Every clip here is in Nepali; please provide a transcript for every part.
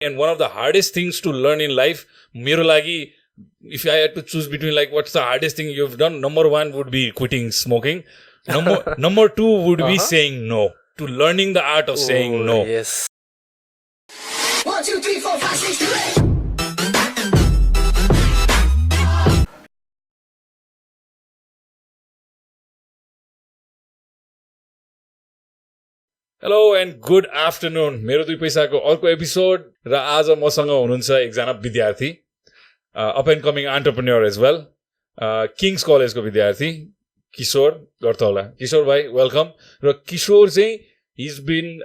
And one of the hardest things to learn in life, Mero lagi, if I had to choose between like what's the hardest thing you've done, number one would be quitting smoking. Number two would be saying no. To learning the art of saying no. Yes. 1, 2, 3, 4, 5, 6, 7, 8. Hello and good afternoon. Mero2Paisa को अर्को एपिसोड र आज मसँग हुनुहुन्छ एकजना विद्यार्थी up and coming entrepreneur as well Kings कलेजको विद्यार्थी किशोर गर्तौला. किशोर भाइ वेलकम. र किशोर चाहिँ he's been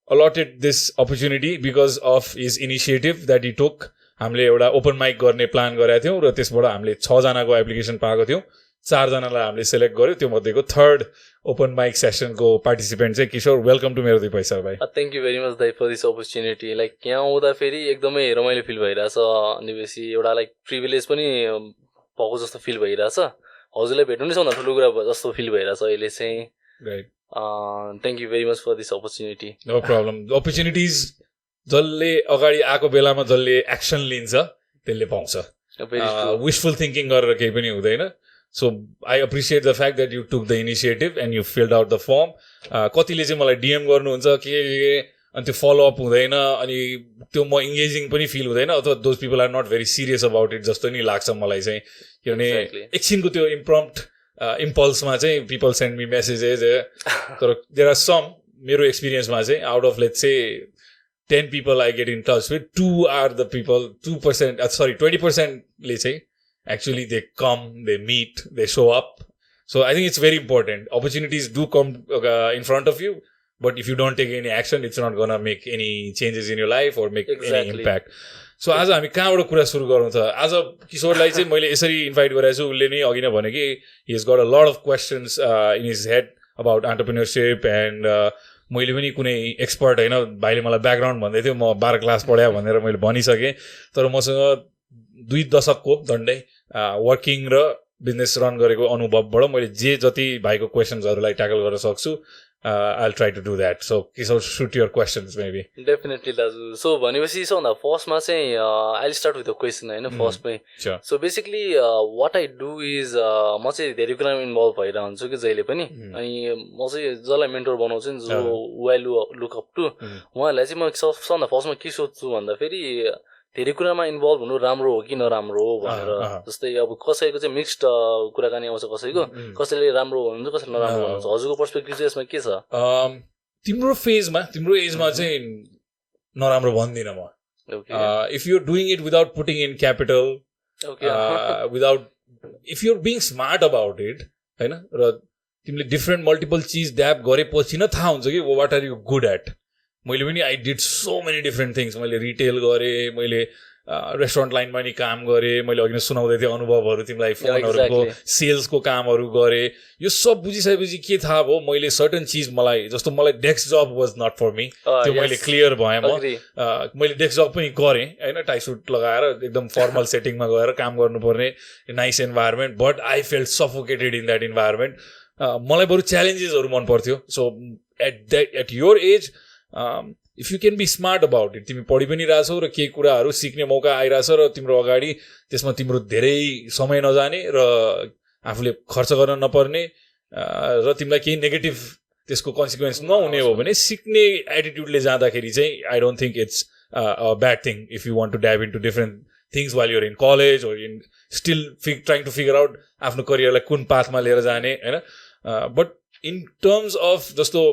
allotted this opportunity because of his initiative that he took. हामीले एउटा ओपन माइक गर्ने प्लान गरेका थियौँ र त्यसबाट हामीले 6 जनाको एप्लिकेसन पाएको थियौँ. 4 जनालाई हामीले सेलेक्ट गर्यो. त्यो मध्येको थर्ड ओपन माइक सेसनको पार्टिसिपेन्ट चाहिँ किशोर. वेलकम टु मेरो2पैसा भाइ. थ्याङ्क यू भेरी मच दाइ फर दिस अपर्च्युनिटी. लाइक यहाँ आउँदाखेरि एकदमै रमाइलो फिल भइरहेछ. अनि बेसी एउटा लाइक प्रिभिलेज पनि भएको जस्तो फिल भइरहेछ. हजुरलाई भेट्नु नै सबभन्दा ठुलो कुरा जस्तो फिल भइरहेछ अहिले चाहिँ. Right. Thank you very much for this opportunity. No problem. Opportunities जसले अगाडि आएको बेलामा जसले एक्सन लिन्छ त्यसले पाउँछ. विशफुल थिङ्किङ गरेर केही पनि हुँदैन. So I appreciate the fact that you took the initiative and you filled out the form. कतिले चाहिँ मलाई DM गर्नुहुन्छ के अनि त्यो फलो अप हुँदैन अनि त्यो म इङ्गेजिङ पनि फिल हुँदैन अथवा those people are not very serious about it जस्तो नि लाग्छ मलाई चाहिँ. किनभने एकछिनको त्यो इम्प्रम्प्ट इम्पल्समा चाहिँ पिपल सेन्ड मी मेसेजेस. तर देयर आर सम मेरो एक्सपिरियन्समा चाहिँ out of let's say 10 people I get in touch with, 2 are the people, 20% ले चाहिँ actually they come, they meet, they show up. So I think it's very important. Opportunities do come in front of you, but if you don't take any action, it's not gonna make any changes in your life or make any impact. So आज हामी कहाँबाट कुरा सुरु गरौँ त? आज किशोरलाई चाहिँ मैले यसरी इन्भाइट गरेको छु. उसले नै अघि नै भने कि he has got a lot of questions in his head about entrepreneurship and मैले पनि कुनै एक्सपर्ट होइन. भाइले मलाई ब्याकग्राउन्ड भन्दै थियो, म 12 क्लास पढायो भनेर मैले भनिसकेँ. तर मसँग 2 दशकको झन्डै वर्किङ र बिजनेस रन गरेको अनुभवबाट मैले जे जति भाइको क्वेसन्सहरूलाई ट्याकल गर्न सक्छु I will try to do that. So Kishor shoot your questions maybe. Definitely दाजु. सो भनेपछि सबभन्दा फर्स्टमा चाहिँ I will start with the question होइन फर्स्टमै. So basically what I do is म चाहिँ धेरै कुरामा इन्भल्भ भइरहेको हुन्छु कि जहिले पनि. अनि म चाहिँ जसलाई मेन्टर बनाउँछु नि जो वाइ लुक अप टु उहाँहरूलाई चाहिँ म सबभन्दा फर्स्टमा के सोध्छु भन्दाखेरि धेरै कुरामा इन्भल्भ हुनु राम्रो हो कि नराम्रो हो भनेर. जस्तै अब कसैको चाहिँ मिक्स्ड कुराकानी आउँछ, कसैले राम्रो हुनुहुन्छ कसैले नराम्रो हुनुहुन्छ. हजुरको पर्सपेक्टिभ चाहिँ यसमा के छ? तिम्रो फेजमा तिम्रो एजमा चाहिँ नराम्रो भन्दिनँ म. If you're doing it without putting in capital, without if you're being smart about it होइन, र तिमीले डिफ्रेन्ट मल्टिपल चिज ड्याप गरेपछि न थाहा हुन्छ कि what are you good at. मैले पनि I did so many different things. मैले रिटेल गरेँ, मैले रेस्टुरेन्ट लाइनमा नि काम गरेँ, मैले अघि नै सुनाउँदै थिएँ अनुभवहरू तिमीलाई, फोनहरूको सेल्सको कामहरू गरेँ. यो सब बुझिसकेपछि के थाहा भयो, मैले सर्टन चिज मलाई जस्तो मलाई desk job was not for me. त्यो मैले क्लियर भएँ. मैले डेस्क जब पनि गरेँ होइन, टाई सुट लगाएर एकदम फर्मल सेटिङमा गएर काम गर्नुपर्ने nice environment, but I felt suffocated in that environment. मलाई बरु च्यालेन्जेसहरू मन पर्थ्यो. So at your age if you can be smart about it, तिमी पढि पनि रहेछौ र केही कुराहरू सिक्ने मौका आइरहेछ र तिम्रो अगाडि त्यसमा तिम्रो धेरै समय नजाने र आफूले खर्च गर्न नपर्ने र तिमीलाई केही नेगेटिभ त्यसको कन्सिक्वेन्स नहुने हो भने सिक्ने एटिट्युडले जाँदाखेरि चाहिँ I don't think it's a bad thing if you want to dive into different things while you're in college or in still trying to figure out आफ्नो करियरलाई कुन पाथमा लिएर जाने होइन. बट इन टर्म्स अफ जस्तो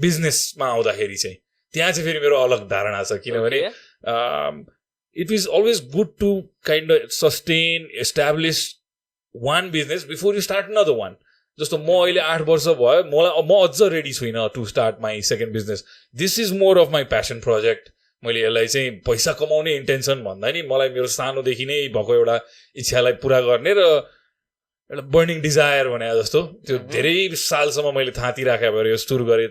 बिजनेसमा आउँदाखेरि चाहिँ त्यहाँ चाहिँ फेरि मेरो अलग धारणा छ. किनभने it is always good to kind of sustain establish one business before you start another one. जस्तो म अहिले 8 वर्ष भयो, म अझ रेडी छुइनँ to start my second business. This is more of my passion project. मैले यसलाई चाहिँ पैसा कमाउने इन्टेन्सन भन्दा नि मलाई मेरो सानोदेखि नै भएको एउटा इच्छालाई पुरा गर्ने र एउटा बर्निङ डिजायर भने जस्तो त्यो धेरै सालसम्म मैले थाँती राखेँ भएर यो सुरु गरेँ.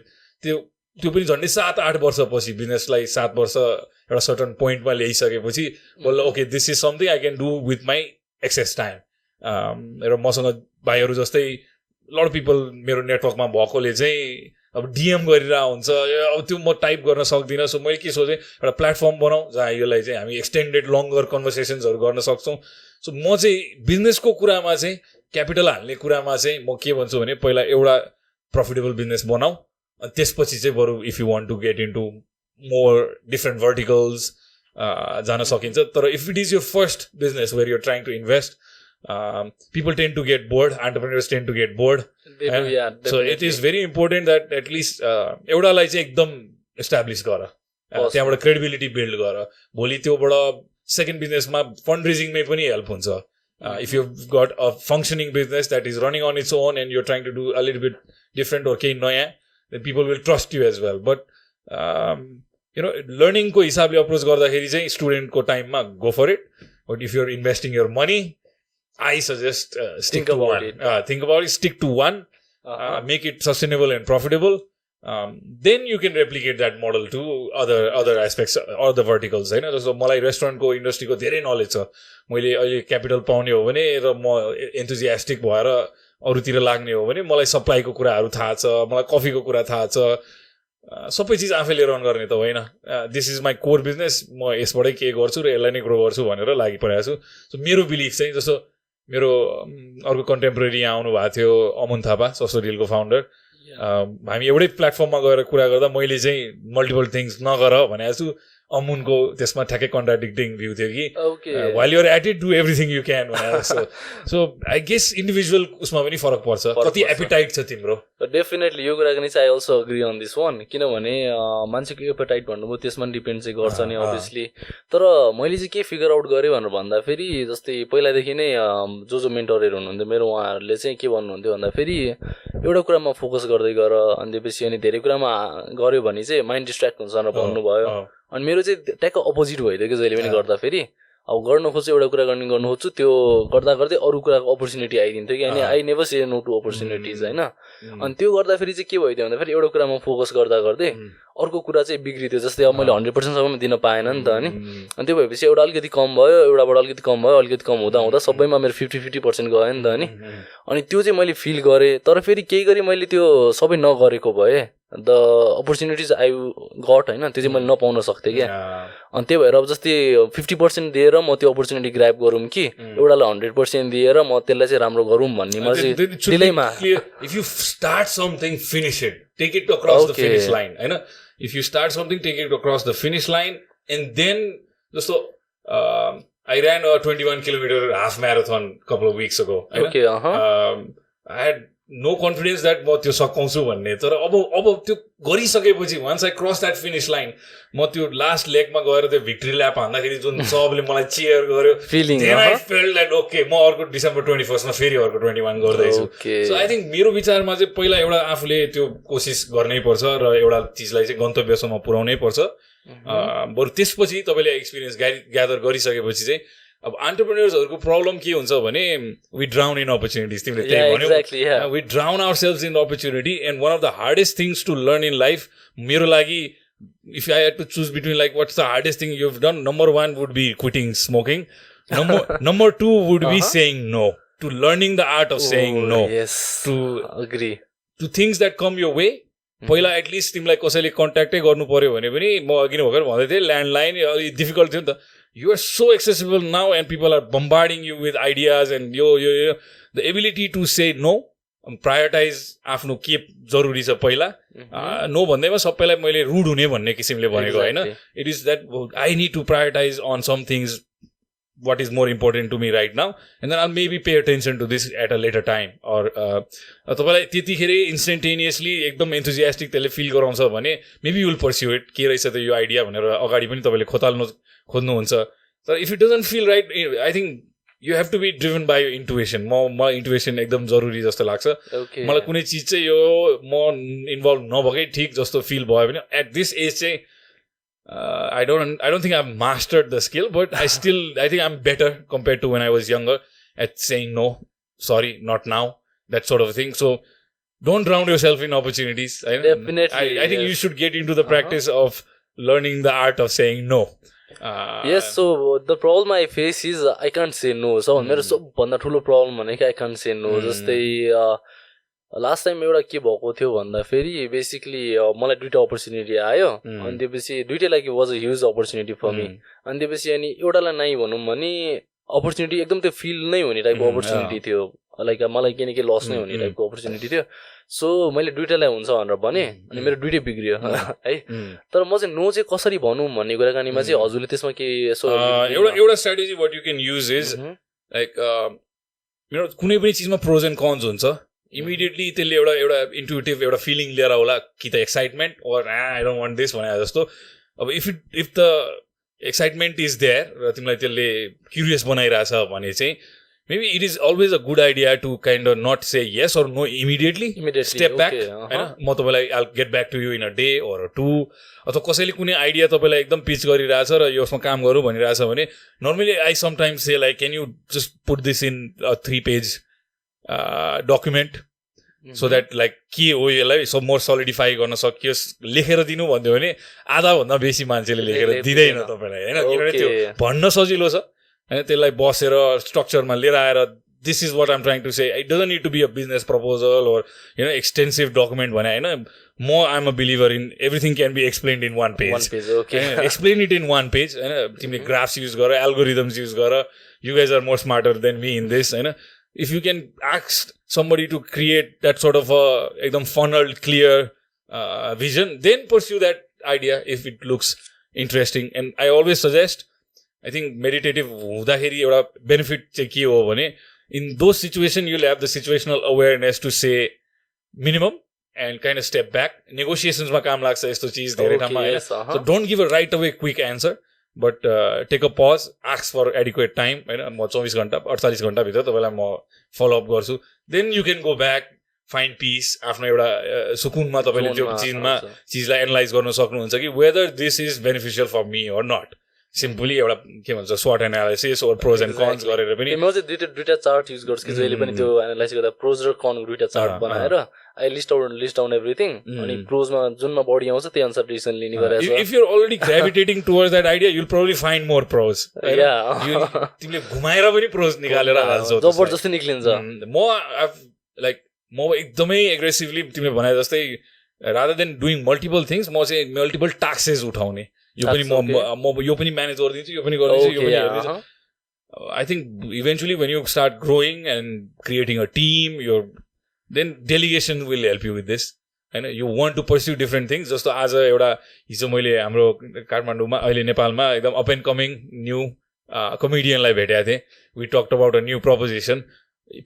त्यो पनि झन्डै 7-8 वर्षपछि बिजनेसलाई 7 वर्ष एउटा सर्टन पोइन्टमा ल्याइसकेपछि बल्ल okay this is something I can do with my excess time. र मसँग भाइहरू जस्तै लट अफ पिपल मेरो नेटवर्कमा भएकोले चाहिँ अब DM गरिरहेको हुन्छ, अब त्यो म टाइप गर्न सक्दिनँ. सो मैले के सोचेँ, एउटा प्लेटफर्म बनाऊ जहाँ यसलाई चाहिँ हामी एक्सटेन्डेड लङ्गर कन्भर्सेसन्सहरू गर्न सक्छौँ. सो म चाहिँ बिजनेसको कुरामा चाहिँ क्यापिटल हाल्ने कुरामा चाहिँ म के भन्छु भने पहिला एउटा प्रफिटेबल बिजनेस बनाऊ, अनि त्यसपछि चाहिँ बरु if you want to get into more different verticals जान सकिन्छ. तर if it is your first business where you're trying to invest, people tend to get bored, entrepreneurs tend to get bored. So it is very important that at least एउटालाई चाहिँ एकदम इस्टाब्लिस गर, त्यहाँबाट क्रेडिबिलिटी बिल्ड गर. भोलि त्योबाट सेकेन्ड बिजनेसमा फन्ड रेजिङमै पनि हेल्प हुन्छ. If you've got a functioning business that is running on its own and you're trying to do a little bit different or केही नयाँ, then people will trust you as well. But learning को हिसाबले अप्रोच गर्दाखेरि चाहिँ स्टुडेन्टको टाइममा go for it. But if you're investing your money, I suggest stick to one. Think about it, stick to one, make it sustainable and profitable. Then you can replicate that model to other aspects or the verticals. होइन, जस्तो मलाई रेस्टुरेन्टको इन्डस्ट्रीको धेरै नलेज छ. मैले अहिले क्यापिटल पाउने हो भने र म एन्थुजियास्टिक भएर अरूतिर लाग्ने हो भने मलाई सप्लाईको कुराहरू थाहा छ, मलाई कफीको कुरा थाहा छ. सबै चिज आफैले रन गर्ने त होइन. This is my core business, म यसबाटै के गर्छु र यसलाई नै ग्रो गर्छु भनेर लागि परेको छु. सो मेरो बिलिफ चाहिँ, जस्तो मेरो अर्को कन्टेम्पोरेरी यहाँ आउनु भएको थियो अमुन थापा, सस्तो डिलको फाउन्डर. हामी एउटै प्लेटफर्ममा गएर कुरा गर्दा मैले चाहिँ मल्टिपल थिङ्स नगर भनेको छु. अमुनको त्यसमा ठ्याक्कै कन्ट्राडिक्टिङ भ्यू थियो कि while you're at it, do everything you can भनेर. सो आई गेस इन्डिभिजुअल उसमा पनि फरक पर्छ, कति एपिटाइट छ तिम्रो. डेफिनेटली यो कुरा पनि चाहिँ I also agree on this one. किनभने मान्छेको एपिटाइट भन्नुभयो त्यसमा डिपेन्ड चाहिँ गर्छ नि अभियसली. तर मैले चाहिँ के फिगर आउट गरेँ भनेर भन्दाखेरि, जस्तै पहिलादेखि नै जो मेन्टरहरू हुनुहुन्थ्यो मेरो, उहाँहरूले चाहिँ के भन्नुहुन्थ्यो भन्दाखेरि एउटा कुरामा फोकस गर्दै गर, अनि त्यसपछि अनि धेरै कुरामा गऱ्यो भने चाहिँ माइन्ड डिस्ट्र्याक्ट हुन्छ भनेर भन्नुभयो. अनि मेरो चाहिँ ट्याक्क अपोजिट भइदियो कि जहिले पनि गर्दाखेरि. अब गर्न खोज्छु एउटा कुरा गर्नु खोज्छु, त्यो गर्दा गर्दै अरू कुराको अपर्च्युनिटी आइदिन्थ्यो कि. अनि I never say no to opportunities होइन. अनि त्यो गर्दाखेरि चाहिँ के भइदियो भन्दाखेरि एउटा कुरामा फोकस गर्दा गर्दै अर्को कुरा चाहिँ बिग्रिदियो. जस्तै अब मैले 100%सम्म दिन पाएन नि त. अनि त्यो भएपछि एउटा अलिकति कम भयो, एउटाबाट अलिकति कम भयो, अलिकति कम हुँदा हुँदा सबैमा मेरो 50% गयो नि त. अनि त्यो चाहिँ मैले फिल गरेँ. तर फेरि केही गरी मैले त्यो सबै नगरेको भए द अपर्च्युनिटिज आई गट होइन, त्यो चाहिँ मैले नपाउन सक्थेँ क्या. अनि त्यही भएर अब जस्तै 50% दिएर म त्यो अपर्च्युनिटी ग्राब गरौँ कि एउटालाई 100% दिएर म त्यसलाई चाहिँ राम्रो गरौँ भन्नेमा चाहिँ दिलैमा. If you start something, finish it. Take it across the finish line. होइन, if you start something, take it across the finish line. And then जस्तो I ran a 21 kilometer half marathon a couple of weeks ago. Okay, I had no confidence that म त्यो सकाउँछु भन्ने. तर अब त्यो गरिसकेपछि once I cross that finish line, म त्यो लास्ट लेगमा गएर त्यो भिक्ट्री ल्याप हान्दाखेरि जुन सबले मलाई चियर गर्यो, then I felt that okay, म अर्को December 21st मा फेरि अर्को 21 गर्दैछु. So I think मेरो विचारमा चाहिँ पहिला एउटा आफूले त्यो कोसिस गर्नै पर्छ र एउटा चिजलाई चाहिँ गन्तव्यसम्म पुर्याउनै पर्छ. बरु त्यसपछि तपाईँले एक्सपिरियन्स ग्यादर गरिसकेपछि चाहिँ अब एन्टरप्रेन्योर्सहरुको प्रब्लम के हुन्छ भने we drown in opportunities. तिमीले त्यही भन्यौ. Exactly, yeah. We drown ourselves in opportunity, and one of the hardest things to learn in life, मेरो लागि, if I had to choose between like what's the hardest thing you've done, number 1 would be quitting smoking. Number 2 would be saying no, to learning the art of saying no. Yes, to agree, to things that come your way. पहिला एटलिस्ट तिमीलाई कसैले कन्ट्याक्टै गर्नु पर्यो भने पनि म अघि नै भर्खर भन्दै थिएँ ल्यान्डलाइन अलिक डिफिकल्ट थियो नि त. You are so accessible now and people are bombarding you with ideas and the ability to say no, prioritize आफ्नो के जरुरी छ पहिला. नो भन्दैमा सबैलाई मैले रुड हुने भन्ने किसिमले भनेको होइन. It is that I need to prioritize on some things, what is more important to me right now, and then I'll maybe pay attention to this at a later time. Or तपाईलाई त्यतिखेर इन्स्टेन्टेनियसली एकदम एन्थुजियास्टिक त्यसले फिल गराउँछ भने maybe you will pursue it. के रहेछ त यो आइडिया भनेर अगाडि पनि तपाईँले खोज्नुहुन्छ. तर if it doesn't feel right, I think you have to be driven by your intuition. म intuition एकदम जरुरी जस्तो लाग्छ. मलाई कुनै चिज चाहिँ यो म इन्भल्भ नभएकै ठिक जस्तो फिल भयो भने at this age चाहिँ I don't think I've mastered the skill, but I think I'm better compared to when I was younger at saying no, sorry, not now, that sort of thing. So don't drown yourself in opportunities. Definitely. I think you should get into the practice of learning the art of saying no. Yes, so the problem I face is I can't say no. So मेरो सबभन्दा ठुलो प्रब्लम भनेको I can't say no. जस्तै लास्ट टाइम एउटा के भएको थियो भन्दाखेरि बेसिकली मलाई 2टा अपर्च्युनिटी आयो अनि त्यसपछि दुईटैलाई was a huge opportunity for me अनि त्यसपछि अनि एउटालाई नै भनौँ भने अपर्च्युनिटी एकदम त्यो फिल नै हुने टाइपको अपर्च्युनिटी थियो लाइक मलाई केही न केही लस नै हुने टाइपको अपर्च्युनिटी थियो सो मैले दुईटालाई हुन्छ भनेर भने अनि मेरो दुईटै बिग्रियो है तर म चाहिँ नो चाहिँ कसरी भनौँ भन्ने कुराकानीमा चाहिँ हजुरले त्यसमा के यसो एउटा strategy what you can use is like कुनै पनि चिजमा प्रोज एन्ड कन्स हुन्छ इमिडिएटली त्यसले एउटा इन्टुइटिभ एउटा फिलिङ लिएर होला कि त excitement or I don't want this भने जस्तो अब if the excitement is there र तिमीलाई त्यसले क्युरियस बनाइरहेछ भने चाहिँ maybe it is always a good idea to kind of not say yes or no immediately step back हैन म तपाईलाई I'll get back to you in a day or two अथवा कसैले कुनै आइडिया तपाईलाई एकदम पिच गरिरहेछ र यसमा काम गरौँ भनिरहेछ भने normally I sometimes say like can you just put this in a 3-page document so that like के हो यसलाई so more solidify गर्न सकियोस् लेखेर दिनु भन्दियो भने आधा भन्दा बेसी मान्छेले लेखेर दिदैन तपाईलाई हैन किनभने त्यो भन्न सजिलो छ हैन त्यसलाई बसेर स्ट्रक्चरमा लिएर आएर this is what I'm trying to say it doesn't need to be a business proposal or you know extensive document भने हैन म I'm a believer in everything can be explained in one page explain it in one page हैन तिमीले ग्राफ्स युज गर एल्गोरिदम्स युज गर you guys are more smarter than me in this हैन if you can ask somebody to create that sort of a एकदम funneled clear vision then pursue that idea if it looks interesting and I always suggest I think meditative हुँदाखेरि एउटा benefit चाहिँ के हो भने in those situations you'll have the situational awareness to say minimum and kind of step back negotiations मा काम लाग्छ यस्तो चीज धेरै ठाउँमा हैन so don't give a right away quick answer but take a pause ask for adequate time हैन म 24 घण्टा 48 घण्टा भित्र तपाईलाई म follow up गर्छु then you can go back find peace आफ्नो एउटा सुकुनमा तपाईले त्यो चीजलाई एनालाइज गर्न सक्नुहुन्छ कि whether this is beneficial for me or not simply एउटा के भन्छ SWOT एनालिसिस और प्रोज एन्ड कन्स गरेर पनि म चाहिँ दुईटा चार्ट युज गर्छु कि जहिले पनि त्यो एनालाइज गर्दा प्रोज र कन दुईटा चार्ट बनाएर आई लिस्ट डाउन एभ्रिथिङ अनि प्रोजमा जुनमा बढी आउँछ त्यही अनुसार डिसिजन लिने गरेछ if you are already gravitating towards that idea you will probably find more pros तिमीले घुमाएर पनि प्रोज निकालेर हाल्छौ जबरजस्ती निक्लिन्छ म एकदमै एग्रेसिभली तिमीले भने जस्तै rather than doing multiple things म चाहिँ मल्टिपल टास्केस उठाउने यो पनि म यो पनि म्यानेज गरिदिन्छु यो पनि गरिदिन्छु यो पनि हेर्दिन्छु I think eventually when you start growing and creating a team यो then delegation will help you with this होइन you want to pursue different things जस्तो आज एउटा हिजो मैले हाम्रो काठमाडौँमा अहिले नेपालमा एकदम अप एन्ड कमिङ न्यू कमेडियनलाई भेटेको थिएँ we talked about a new proposition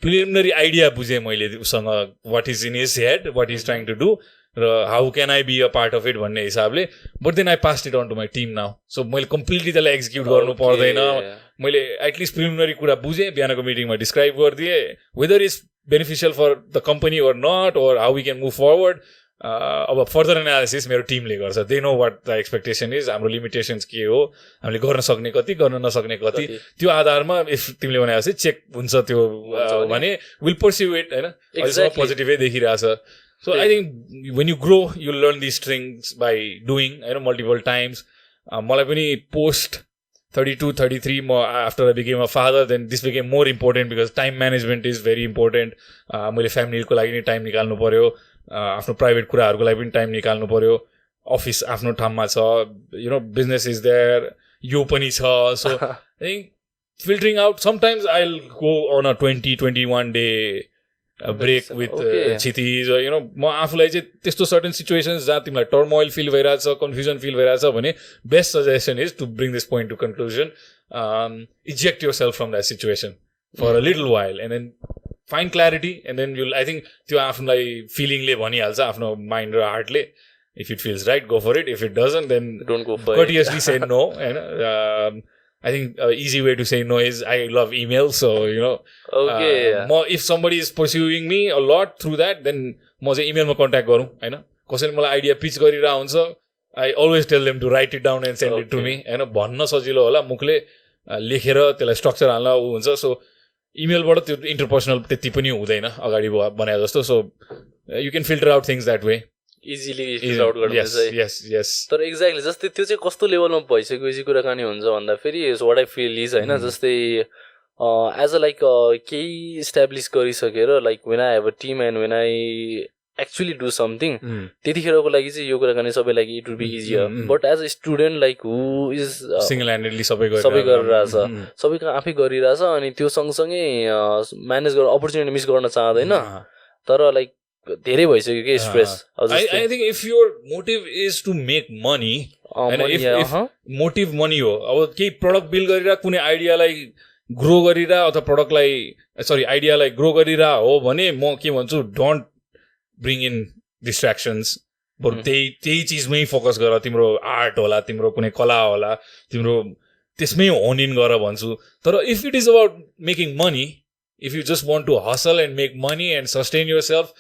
preliminary idea बुझेँ मैले उसँग what is in his head what is trying to do र how can I be a part of it भन्ने हिसाबले but then I pass it on to my team now so मैले कम्प्लिटली त्यसलाई एक्जिक्युट गर्नु पर्दैन मैले एटलिस्ट प्रिलिमिनरी कुरा बुझेँ बिहानको मिटिङमा डिस्क्राइब गरिदिएँ whether is beneficial for the company or not or how we can move forward अब फर्दर एनालिसिस मेरो टिमले गर्छ they know what the expectation is हाम्रो लिमिटेसन्स के हो हामीले गर्न सक्ने कति गर्न नसक्ने कति त्यो आधारमा इफ तिमीले भने जस्तै चेक हुन्छ त्यो भने विल पर्स्यु इट होइन पोजिटिभै देखिरहेछ So I think when you grow, you'll learn these things by doing, multiple times. मलाई पनि post 32, 33, after I became a father, then this became more important because time management is very important. मैले फ्यामिलीको लागि नि टाइम निकाल्नु पर्यो आफ्नो प्राइभेट कुराहरूको लागि पनि टाइम निकाल्नु पर्यो अफिस आफ्नो ठाउँमा छ बिजनेस इज देयर यो पनि छ so I think filtering out sometimes I will go on a 20-21 day break with Kshitij म आफूलाई चाहिँ त्यस्तो सर्टेन सिचुएसन्स जहाँ तिमीलाई टर्मोइल फिल भइरहेछ कन्फ्युजन फिल भइरहेछ भने best suggestion is to bring this point to conclusion eject yourself from that situation for a little while and then find clarity and then you'll I think त्यो आफूलाई फिलिङले भनिहाल्छ आफ्नो माइन्ड र Hartley if it feels right go for it if it doesn't then don't go for courteously say no होइन I think easy way to say no is I love email, so if somebody is pursuing me a lot through that, then म चाहिँ email मा contact गरौँ होइन कसैले मलाई idea pitch गरिरहेको हुन्छ I always tell them to write it down and send it to me होइन भन्न सजिलो होला मुखले लेखेर त्यसलाई स्ट्रक्चर हाल्न हुन्छ सो इमेलबाट त्यो इन्टरपर्सनल त्यति पनि हुँदैन अगाडि बनाए जस्तो so you can filter out things that way. Easily fill out गर्नु तर एक्ज्याक्टली जस्तै त्यो चाहिँ कस्तो लेभलमा भइसकेपछि कुराकानी हुन्छ भन्दाखेरि वाट आई फिल इज होइन जस्तै एज अ लाइक केही इस्टाब्लिस गरिसकेर like when I have a team and when I actually do something त्यतिखेरको लागि चाहिँ यो कुरा गर्ने सबैलाई it would be easier but as a student like who is single handedly सबै गरिरहेछ सबैको आफै गरिरहेछ अनि त्यो सँगसँगै म्यानेज गरेर अपर्च्युनिटी मिस गर्न चाहँदैन तर लाइक धेरै भइसक्यो कि stress I think if your motive is to make money motive money हो अब केही प्रडक्ट बिल्ड गरेर कुनै आइडियालाई ग्रो गरिरह अथवा प्रडक्टलाई आइडियालाई ग्रो गरिरह हो भने म के भन्छु डोन्ट ब्रिङ इन डिस्ट्र्याक्सन्स बरु त्यही चिजमै फोकस गर तिम्रो आर्ट होला तिम्रो कुनै कला होला तिम्रो त्यसमै होन इन गर भन्छु तर if it is about making money if you just want to hustle and make money and sustain your self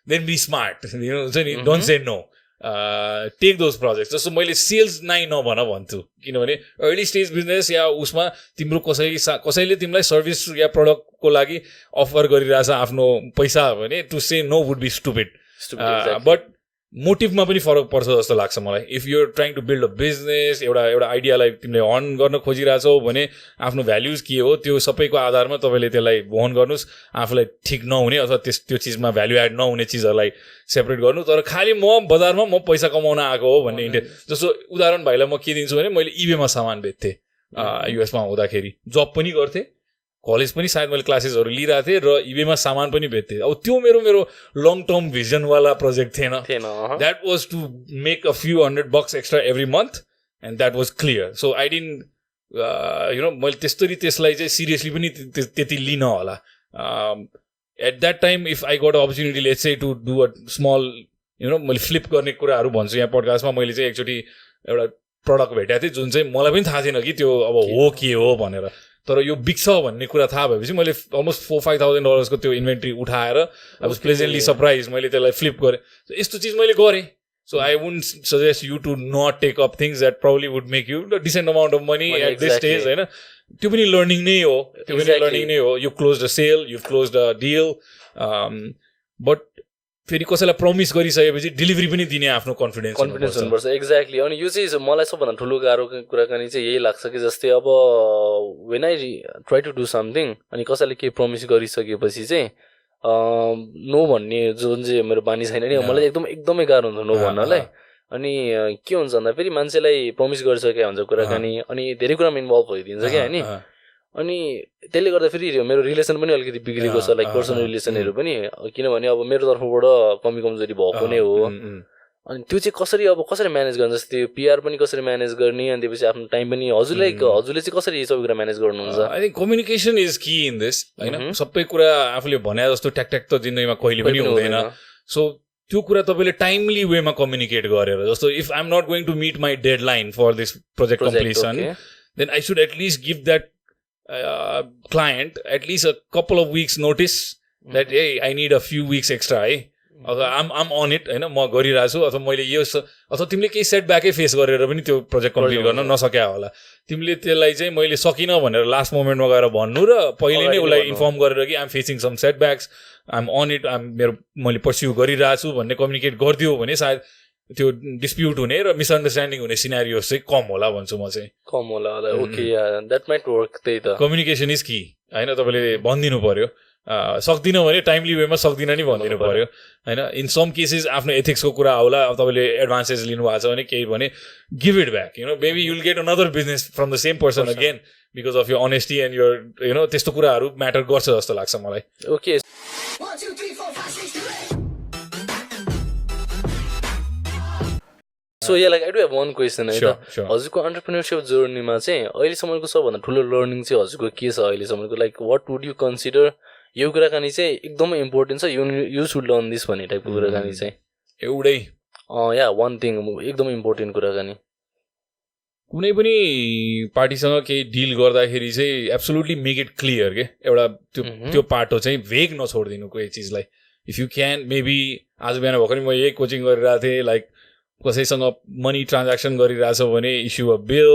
then be smart हुन्छ नि don't say no take those projects जस्तो मैले सेल्स नै नभन भन्छु किनभने अर्ली स्टेज बिजनेस या उसमा तिम्रो कसैले तिमीलाई सर्भिस या प्रडक्टको लागि अफर गरिरहेछ आफ्नो पैसा भने to say no would be stupid but मोटिभमा पनि फरक पर्छ जस्तो लाग्छ मलाई if you're trying to build a business एउटा आइडियालाई तिमीले हर्न गर्न खोजिरहेछौ भने आफ्नो भ्याल्युज के हो त्यो सबैको आधारमा तपाईँले त्यसलाई होन गर्नुहोस् आफूलाई ठिक नहुने अथवा त्यो चिजमा भ्याल्यु एड नहुने चिजहरूलाई सेपरेट गर्नु तर खालि म बजारमा म पैसा कमाउन आएको हो भन्ने इन्टेन्ट जस्तो उदाहरण भाइलाई म के दिन्छु भने मैले इबेमा सामान बेच्थेँ युएसमा हुँदाखेरि जब पनि गर्थेँ कलेज पनि सायद मैले क्लासेसहरू लिइरहेको थिएँ र इबेमा सामान पनि बेच्थेँ अब त्यो मेरो लङ टर्म भिजनवाला प्रोजेक्ट थिएन that was to make a few $100 extra every month and that was clear so I didn't मैले त्यसलाई चाहिँ सिरियसली पनि त्यति लिन होला at that time if I got opportunity let's say to do a small मैले फ्लिप गर्ने कुराहरू भन्छु यहाँ पोडकास्टमा मैले चाहिँ एकचोटि एउटा प्रडक्ट भेटेको थिएँ जुन चाहिँ मलाई पनि थाहा थिएन कि त्यो अब हो के हो भनेर तर यो बिग्छ भन्ने कुरा थाहा भएपछि मैले अलमोस्ट $4,000-5,000 को त्यो इन्भेन्ट्री उठाएर आई वाज प्लेजेन्टली सरप्राइज मैले त्यसलाई फ्लिप गरेँ यस्तो चिज मैले गरेँ so I won't suggest you to not take up things that probably would make you decent amount of money at this stage होइन त्यो पनि लर्निङ नै हो you close the sale you close the deal but फेरि कसैलाई प्रमिस गरिसकेपछि डेलिभरी पनि दिने आफ्नो कन्फिडेन्स हुनुपर्छ एक्ज्याक्टली अनि यो चाहिँ मलाई सबभन्दा ठुलो गाह्रो कुराकानी चाहिँ यही लाग्छ कि जस्तै अब when I try to do something अनि कसैले केही प्रमिस गरिसकेपछि चाहिँ नो भन्ने जुन चाहिँ मेरो बानी छैन नि मलाई एकदमै गाह्रो हुन्छ नो भन्नलाई अनि के हुन्छ भन्दा फेरि मान्छेलाई प्रमिस गरिसकेको हुन्छ कुराकानी अनि धेरै कुरामा इन्भल्भ भइदिन्छ क्या होइन अनि त्यसले गर्दा फेरि मेरो रिलेसन पनि अलिकति बिग्रेको छ लाइक पर्सनल रिलेसनहरू पनि किनभने अब मेरो तर्फबाट कमी कमजोरी भएको नै हो अनि त्यो चाहिँ कसरी म्यानेज गर्ने जस्तै पिआर पनि कसरी म्यानेज गर्ने अनि त्यसपछि आफ्नो टाइम पनि हजुरले चाहिँ कसरी सबै कुरा म्यानेज गर्नुहुन्छ I think communication is key in this होइन सबै कुरा आफूले भने जस्तो ट्याक त जिन्दगीमा कहिले पनि हुँदैन सो त्यो कुरा तपाईँले टाइमली वेमा कम्युनिकेट गरेर जस्तो if I am not going to meet my deadline for this project completion then I should at least give that client at least a couple of weeks notice that hey I need a few weeks extra है I'm on it हैन म गरिरहेको छु अथवा मैले यो अथवा तिमीले केही सेटब्याकै फेस गरेर पनि त्यो प्रोजेक्ट कम्प्लिट गर्न नसक्या होला तिमीले त्यसलाई चाहिँ मैले सकिनँ भनेर लास्ट मोमेन्टमा गएर भन्नु र पहिले नै उसलाई इन्फर्म गरेर कि I'm facing some setbacks I'm on it मैले पर्स्यु गरिरहेको छु भन्ने कम्युनिकेट गरिदियो भने सायद त्यो डिस्प्युट हुने र मिसअन्डरस्ट्यान्डिङ हुने सिनारियोस चाहिँ कम होला भन्छु म चाहिँ कम होला ओके द्याट माइट वर्क त्यही त कम्युनिकेसन इज की होइन तपाईँले भनिदिनु पर्यो सक्दिनँ भने टाइमली वेमा सक्दिनँ नि भनिदिनु पर्यो होइन इन सम केसेस आफ्नो एथिक्सको कुरा होला अब तपाईँले एडभान्सेस लिनुभएको छ भने केही भने give it back maybe you'll get another business from the same person again because of your honesty and your त्यस्तो कुराहरू म्याटर गर्छ जस्तो लाग्छ मलाई okay so yeah like I do have one question है त हजुरको अन्टरप्रेन्योरसिप जर्नीमा चाहिँ अहिलेसम्मको सबभन्दा ठुलो लर्निङ चाहिँ हजुरको के छ अहिलेसम्मको like what would you consider यो कुराकानी चाहिँ एकदमै इम्पोर्टेन्ट छ यु सुड लर्न दिस भन्ने टाइपको कुराकानी चाहिँ एउटै या वान थिङ एकदमै इम्पोर्टेन्ट कुराकानी कुनै पनि पार्टीसँग केही डिल गर्दाखेरि चाहिँ एब्सोल्युटली मेक इट क्लियर के एउटा त्यो पाटो चाहिँ भेग नछोडिदिनु कोही चिजलाई इफ यु क्यान मेबी आज बिहान भर्खरै म यही कोचिङ गरिरहेको थिएँ लाइक कसैसँग मनी ट्रान्ज्याक्सन गरिरहेछ भने issue a bill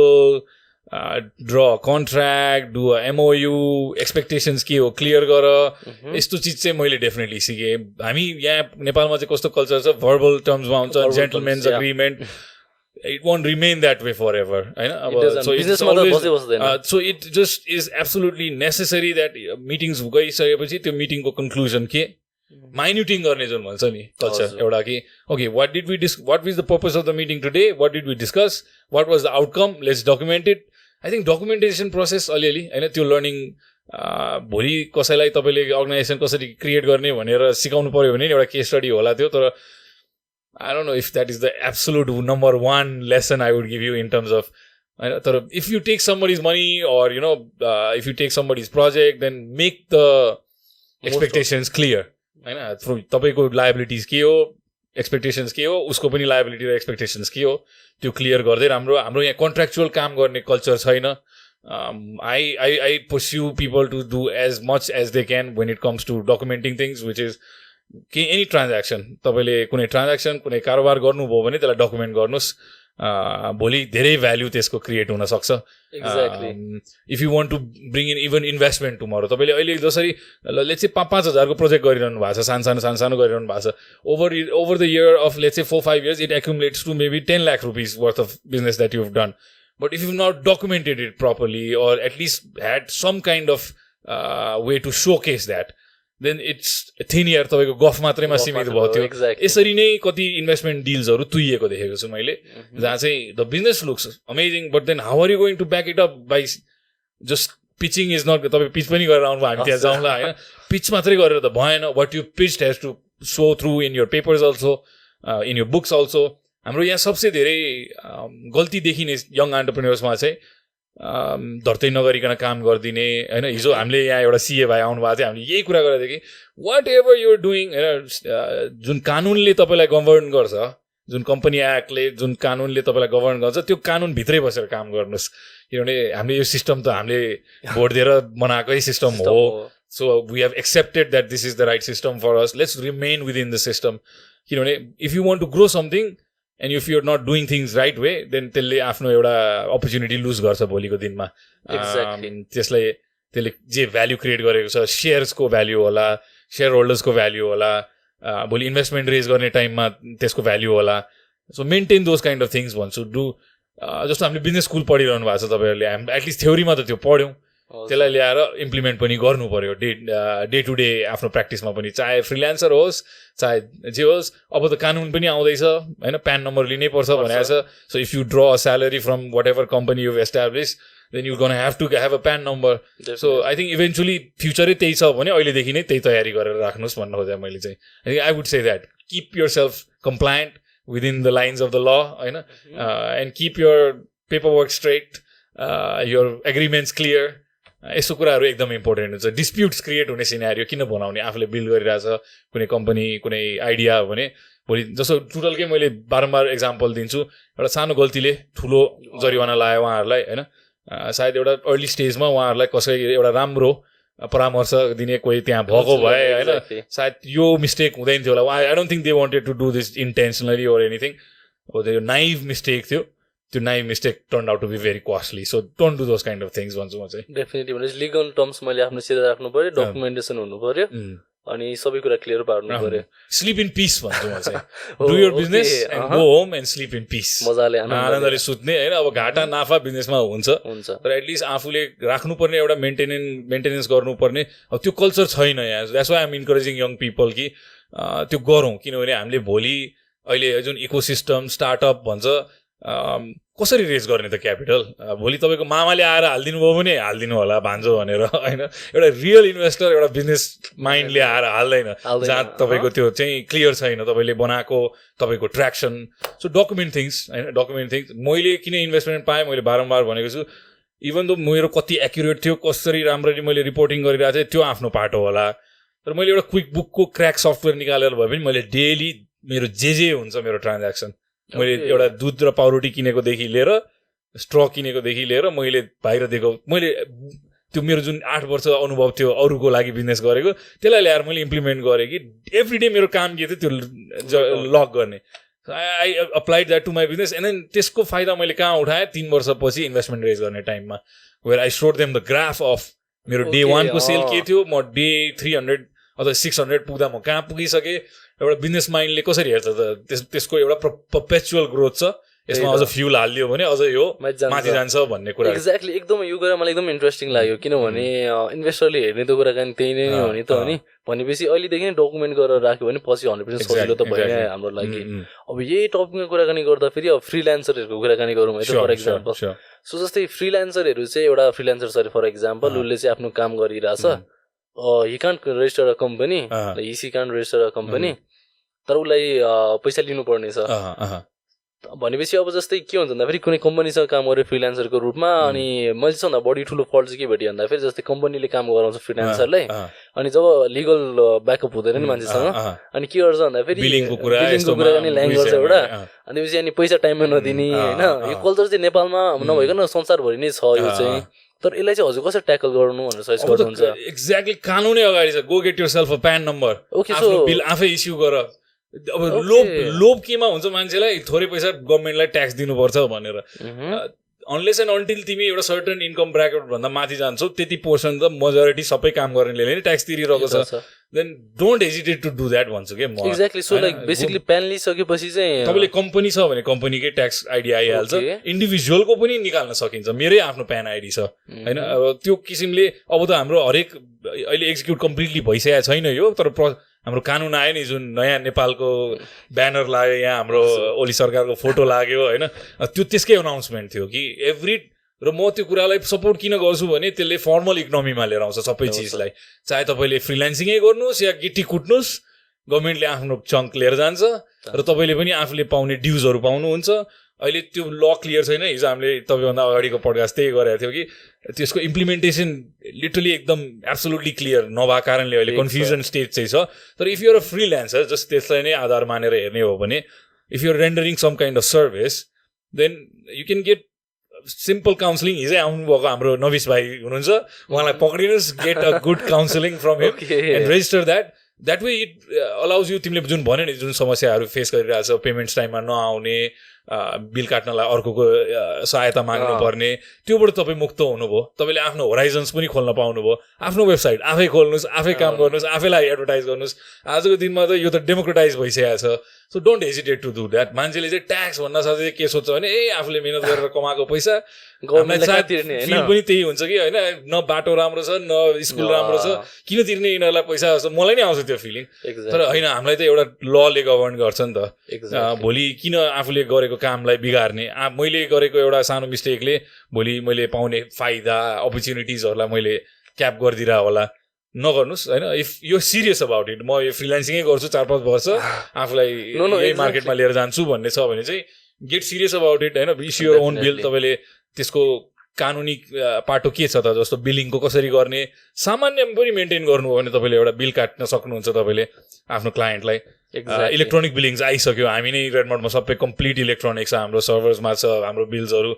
draw contract do a MoU expectations के हो क्लियर गर यस्तो चिज चाहिँ मैले डेफिनेटली सिकेँ हामी यहाँ नेपालमा चाहिँ कस्तो कल्चर छ भर्बल टर्म्समा हुन्छ gentlemen's agreement it won't remain that way forever. So it just is absolutely necessary that meetings गइसकेपछि त्यो meeting को conclusion के minuting गर्ने जुन भन्छ नि culture एउटा कि okay, what is the purpose of the meeting today, what did we discuss, what was the outcome, let's document it. I think documentation process अलिअलि हैन त्यो learning भोलि कसैलाई तपाईले अर्गनाइजेसन कसरी क्रिएट गर्ने भनेर सिकाउनु पर्यो भने एउटा केस स्टडी होला त्यो तर I don't know if that is the absolute number one lesson I would give you in terms of if you take somebody's money or if you take somebody's project, then make the expectations clear. From तपाईको liabilities के हो, expectations के हो, उसको पनि liability र expectations के हो, त्यो clear गर्दै हाम्रो यहाँ contractual काम गर्ने culture छैन. I pursue people to do as much as they can when it comes to documenting things, which is any transaction. तपाईले कुनै transaction कुनै कारोबार गर्नुभयो भने त्यसलाई डकुमेन्ट गर्नुस्. भोलि धेरै भ्याल्यु त्यसको क्रिएट हुन सक्छ. If you want to bring in even investment tomorrow तपाईले अहिले जसरी लेट्स से 5,000 को प्रोजेक्ट गरिरहनु भएको छ, सानो गरिरहनु भएको छ, over the year of let's say 4-5 years it accumulates to maybe 10 lakh rupees worth of business that you've done. But if you've not documented it properly or at least had some kind of way to showcase that, then it's thin year तपाईको गफ मात्रैमा सीमित भयो त्यो. यसरी नै कति इन्भेस्टमेन्ट डिल्सहरु तुइएको देखेको छु मैले जहाँ चाहिँ the business looks amazing but then how are you going to back it up by just pitching is not. तपाईँ पिच पनि गरेर आउनुभयो, हामी त्यहाँ जाउँला हैन. पिच मात्रै गरेर त भएन. What you pitched has to show through in your papers also, in your books also. हाम्रो यहाँ सबसे धेरै गल्ती देखिने यङ एन्टरप्रेन्योर्समा चाहिँ धर्तै नगरिकन काम गरिदिने हैन. हिजो हामीले यहाँ एउटा सीए भाइ आउनु भएको थियो, हामीले यही कुरा गरेको थियो कि वाट एभर युआर डुइङ हैन, जुन कानुनले तपाईँलाई गभर्न गर्छ, जुन कम्पनी एक्टले जुन कानुनले तपाईँलाई गभर्न गर्छ त्यो कानुनभित्रै बसेर काम गर्नुहोस्. किनभने हामीले यो सिस्टम त हामीले भोट दिएर बनाएकै सिस्टम हो. So we have accepted that this is the right system for us, let's remain within the system. किनभने if you want to grow something and if you're not doing things right way, then त्यसले आफ्नो एउटा अपर्च्युनिटी लुज गर्छ भोलिको दिनमा. त्यसले जे भ्याल्यु क्रिएट गरेको छ, सेयर्सको भ्याल्यु होला, सेयर होल्डर्सको भ्याल्यु होला, भोलि इन्भेस्टमेन्ट रेज गर्ने टाइममा त्यसको भ्याल्यु होला. So maintain those kind of things भन्छु. डु जस्तो हामीले बिजनेस स्कुल पढिरहनु भएको छ तपाईँहरूले, हामी एटलिस्ट थ्योरीमा त त्यो पढ्यौँ, त्यसलाई ल्याएर इम्प्लिमेन्ट पनि गर्नु पर्यो डे टु डे आफ्नो प्र्याक्टिसमा पनि, चाहे फ्रिल्यान्सर होस् चाहे जे होस्. अब त कानुन पनि आउँदैछ होइन, प्यान नम्बर लिनै पर्छ भनेको छ. So if you draw a salary from whatever company you establish, then you gonna have to have a PAN number. So I think eventually फ्युचरै त्यही छ भने अहिलेदेखि नै त्यही तयारी गरेर राख्नुहोस् भन्नु खोजेँ मैले चाहिँ. I think I would say that keep yourself compliant within the lines of the law होइन, and keep your paperwork straight, your agreements clear. यस्तो कुराहरू एकदम इम्पोर्टेन्ट हुन्छ. डिस्प्युट्स क्रिएट हुने सिनारियो किन बनाउने, आफूले बिल्ड गरिरहेछ कुनै कम्पनी कुनै आइडिया भने भोलि जस्तो टुटलकै मैले बारम्बार एक्जाम्पल दिन्छु, एउटा सानो गल्तीले ठुलो जरिवाना लायो उहाँहरूलाई होइन. सायद एउटा अर्ली स्टेजमा उहाँहरूलाई कसै एउटा राम्रो परामर्श दिने कोही त्यहाँ भएको भए होइन, सायद यो मिस्टेक हुँदैन थियो होला. I don't think they wanted to do this intentionally or anything. त्यो नाइभ मिस्टेक थियो, त्यो naive mistake turn out to be very costly. So don't do those kind of things भन्छु म चाहिँ. डेफिनेटली भनेपछि लिगल टर्म्स मैले आफ्नो सिधा राख्नु पर्यो, डकुमेन्टेसन हुनु पर्यो अनि सबै कुरा क्लियर पार्नु पर्यो. स्लिप इन पिस भन्छु म चाहिँ. Do your business and go home and sleep in peace. मजाले आनन्दले सुत्ने होइन. अब घाटा नाफा बिजनेसमा हुन्छ तर एटलिस्ट आफूले राख्नुपर्ने एउटा मेन्टेनेन्स गर्नुपर्ने अब त्यो कल्चर छैन यहाँ. That's why I am encouraging young people कि त्यो गरौँ. किनभने हामीले भोलि अहिले जुन इकोसिस्टम स्टार्टअप भन्छ कसरी रेज गर्ने त क्यापिटल. भोलि तपाईँको मामाले आएर हालिदिनु भयो भने हालिदिनु होला भान्जो भनेर होइन. एउटा रियल इन्भेस्टर एउटा बिजनेस माइन्डले आएर हाल्दैन जहाँ तपाईँको त्यो चाहिँ क्लियर छैन तपाईँले बनाएको तपाईँको ट्र्याक्सन. सो डकुमेन्ट थिङ्स होइन, डकुमेन्ट थिङ्स. मैले किन इन्भेस्टमेन्ट पाएँ मैले बारम्बार भनेको छु. इभन दो मेरो कति एक्युरेट थियो, कसरी राम्ररी मैले रिपोर्टिङ गरिरहेको थिएँ त्यो आफ्नो पाटो होला. तर मैले एउटा क्विक बुकको क्र्याक सफ्टवेयर निकालेर भए पनि मैले डेली मेरो जे हुन्छ मेरो ट्रान्ज्याक्सन, मैले एउटा दुध र पाउरोटी किनेकोदेखि लिएर स्ट्र किनेकोदेखि लिएर मैले बाहिर दिएको, मैले त्यो मेरो जुन 8 वर्ष अनुभव थियो अरूको लागि बिजनेस गरेको त्यसलाई ल्याएर मैले इम्प्लिमेन्ट गरेँ कि एभ्री डे मेरो काम के थियो त्यो लक गर्ने. I applied that to my business and then त्यसको फाइदा मैले कहाँ उठाएँ 3 वर्षपछि इन्भेस्टमेन्ट रेज गर्ने टाइममा, वेयर आई सोड देम द ग्राफ अफ मेरो डे 1 को सेल के थियो, म डे 300 अथवा 600 पुग्दा म कहाँ पुगिसकेँ. एउटा बिजनेस माइन्डले कसरी हेर्छ त त्यसको एउटा पर्पेचुअल ग्रोथ छ, यसमा अझ फ्युल हालिदियो भने अझ यो माथि जान्छ भन्ने कुरा एक्ज्याक्टली एकदम यो कुरा मलाई एकदम इन्ट्रेस्टिङ लाग्यो किनभने इन्भेस्टरले हेर्ने त कुराकानी त्यही नै हो नि त हो नि भनेपछि अहिलेदेखि नै डकुमेन्ट गरेर राख्यो भने पछि 100% सजिलो त भएन हाम्रो लागि अब यही टपिकमा कुराकानी गर्दा फेरि अब फ्रीलान्सरहरूको कुराकानी गरौँ है त फर एक्जाम्पल सो जस्तै फ्रीलान्सरहरू चाहिँ एउटा फ्रीलान्सर सरी फर एक्जाम्पल उसले चाहिँ आफ्नो काम गरिरहेछ he can't register a company he can't register a company तर उसलाई पैसा लिनुपर्ने छ भनेपछि अब जस्तै के हुन्छ भन्दाखेरि कुनै कम्पनीसँग काम गरे फ्रीलान्सरको रूपमा अनि मैले सबभन्दा बढी ठुलो फल्ट चाहिँ के भेटेँ भन्दाखेरि जस्तै कम्पनीले काम गराउँछ फ्रीलान्सरलाई अनि जब लिगल ब्याकअप हुँदैन नि मान्छेसँग अनि के गर्छ भन्दाखेरि बिलिङको कुरा पनि ल्याङ गर्छ एउटा अनि पछि अनि पैसा टाइममा नदिने होइन यो कल्चर चाहिँ नेपालमा नभइकन संसारभरि नै छ यो चाहिँ तर यसलाई चाहिँ हजुर कसरी ट्याकल गर्नु भनेर सजेस्ट गर्नुहुन्छ एक्ज्याक्टली कानुनै अगाडि छ go get yourself a PAN number आफ्नो बिल आफै इस्यु गर अब लोभ केमा हुन्छ मान्छेलाई थोरै पैसा गभर्मेन्टलाई ट्याक्स दिनुपर्छ भनेर अनलेस एन्ड अन्टिल तिमी एउटा सर्टन इन्कम ब्राकेट भन्दा माथि जान्छौ त्यति पोर्सन त मेजोरिटी सबै काम गर्नेले नै ट्याक्स तिरिरहेको छ then don't hesitate to do that भन्छु के म exactly so like basically PAN लिइसकेपछि चाहिँ तपाईँले कम्पनी छ भने कम्पनीकै ट्याक्स आइडी आइहाल्छ इन्डिभिजुअलको पनि निकाल्न सकिन्छ मेरै आफ्नो प्यान आइडी छ होइन अब त्यो किसिमले अब त हाम्रो हरेक अहिले एक्जिक्युट कम्प्लिटली भइसकेको छैन यो तर हाम्रो कानुन आयो नि जुन नयाँ नेपालको ब्यानर लाग्यो यहाँ हाम्रो ओली सरकारको फोटो लाग्यो होइन त्यो त्यसकै अनाउन्समेन्ट थियो कि एभ्री र म त्यो कुरालाई सपोर्ट किन गर्छु भने त्यसले फर्मल इकोनोमीमा लिएर आउँछ सबै चिजलाई चाहे तपाईँले फ्रिल्यान्सिङै गर्नुहोस् या गिटी कुट्नुहोस् गभर्मेन्टले आफ्नो चङ्क लिएर जान्छ र तपाईँले पनि आफूले पाउने ड्युजहरू पाउनुहुन्छ अहिले त्यो ल क्लियर छैन हिजो हामीले तपाईँभन्दा अगाडिको पडकास्ट त्यही गरेको थियो कि त्यसको इम्प्लिमेन्टेसन लिटरली एकदम एब्सोल्युटली क्लियर नभएको कारणले अहिले कन्फ्युजन स्टेज चाहिँ छ तर if you're a freelancer just त्यसलाई नै आधार मानेर हेर्ने हो भने if you're rendering some kind of service then you can get simple counselling हिजै आउनुभएको हाम्रो नविस भाइ हुनुहुन्छ उहाँलाई पक्रिनुहोस् get a good counselling from him and register that way it allows you तिमीले जुन भन्यो नि जुन समस्याहरू फेस गरिरहेछ पेमेन्ट्स टाइममा नआउने बिल काट्नलाई अर्कोको सहायता माग्नु पर्ने त्योबाट तपाईँ मुक्त हुनुभयो तपाईँले आफ्नो होराइजन्स पनि खोल्न पाउनुभयो आफ्नो वेबसाइट आफै खोल्नुहोस् आफै काम गर्नुहोस् आफैलाई एडभर्टाइज गर्नुहोस् आजको दिनमा त यो त डेमोक्रेटाइज भइसकेको छ so don't hesitate to do that मान्छेले चाहिँ ट्याक्स भन्न साथै के सोध्छ भने आफूले मिहिनेत गरेर कमाएको पैसा फिल पनि त्यही हुन्छ कि होइन न बाटो राम्रो छ न स्कुल राम्रो छ किन तिर्ने यिनीहरूलाई पैसा जस्तो मलाई नै आउँछ त्यो फिलिङ तर होइन हामीलाई त एउटा लले गभर्न गर्छ नि त भोलि किन आफूले गरेको कामलाई बिगार्ने मैले गरेको एउटा सानो मिस्टेकले भोलि मैले पाउने फाइदा अपर्च्युनिटिजहरूलाई मैले क्याप गरिदिएर होला नगर्नुहोस् होइन if you serious about it म यो फ्रिल्यान्सिङै गर्छु 4-5 वर्ष आफूलाई यही मार्केटमा लिएर जान्छु भन्ने छ भने चाहिँ गेट सिरियस अबाउट इट होइन इस्यु योर ओन बिल तपाईँले त्यसको कानुनी पाटो के छ त जस्तो बिलिङको कसरी गर्ने सामान्य पनि मेन्टेन गर्नु हो भने तपाईँले एउटा बिल काट्न सक्नुहुन्छ तपाईँले आफ्नो क्लायन्टलाई इलेक्ट्रोनिक बिलिङ्स आइसक्यो हामी नै रेडमडमा सबै कम्प्लिट इलेक्ट्रोनिक छ हाम्रो सर्भर्समा छ हाम्रो बिल्सहरू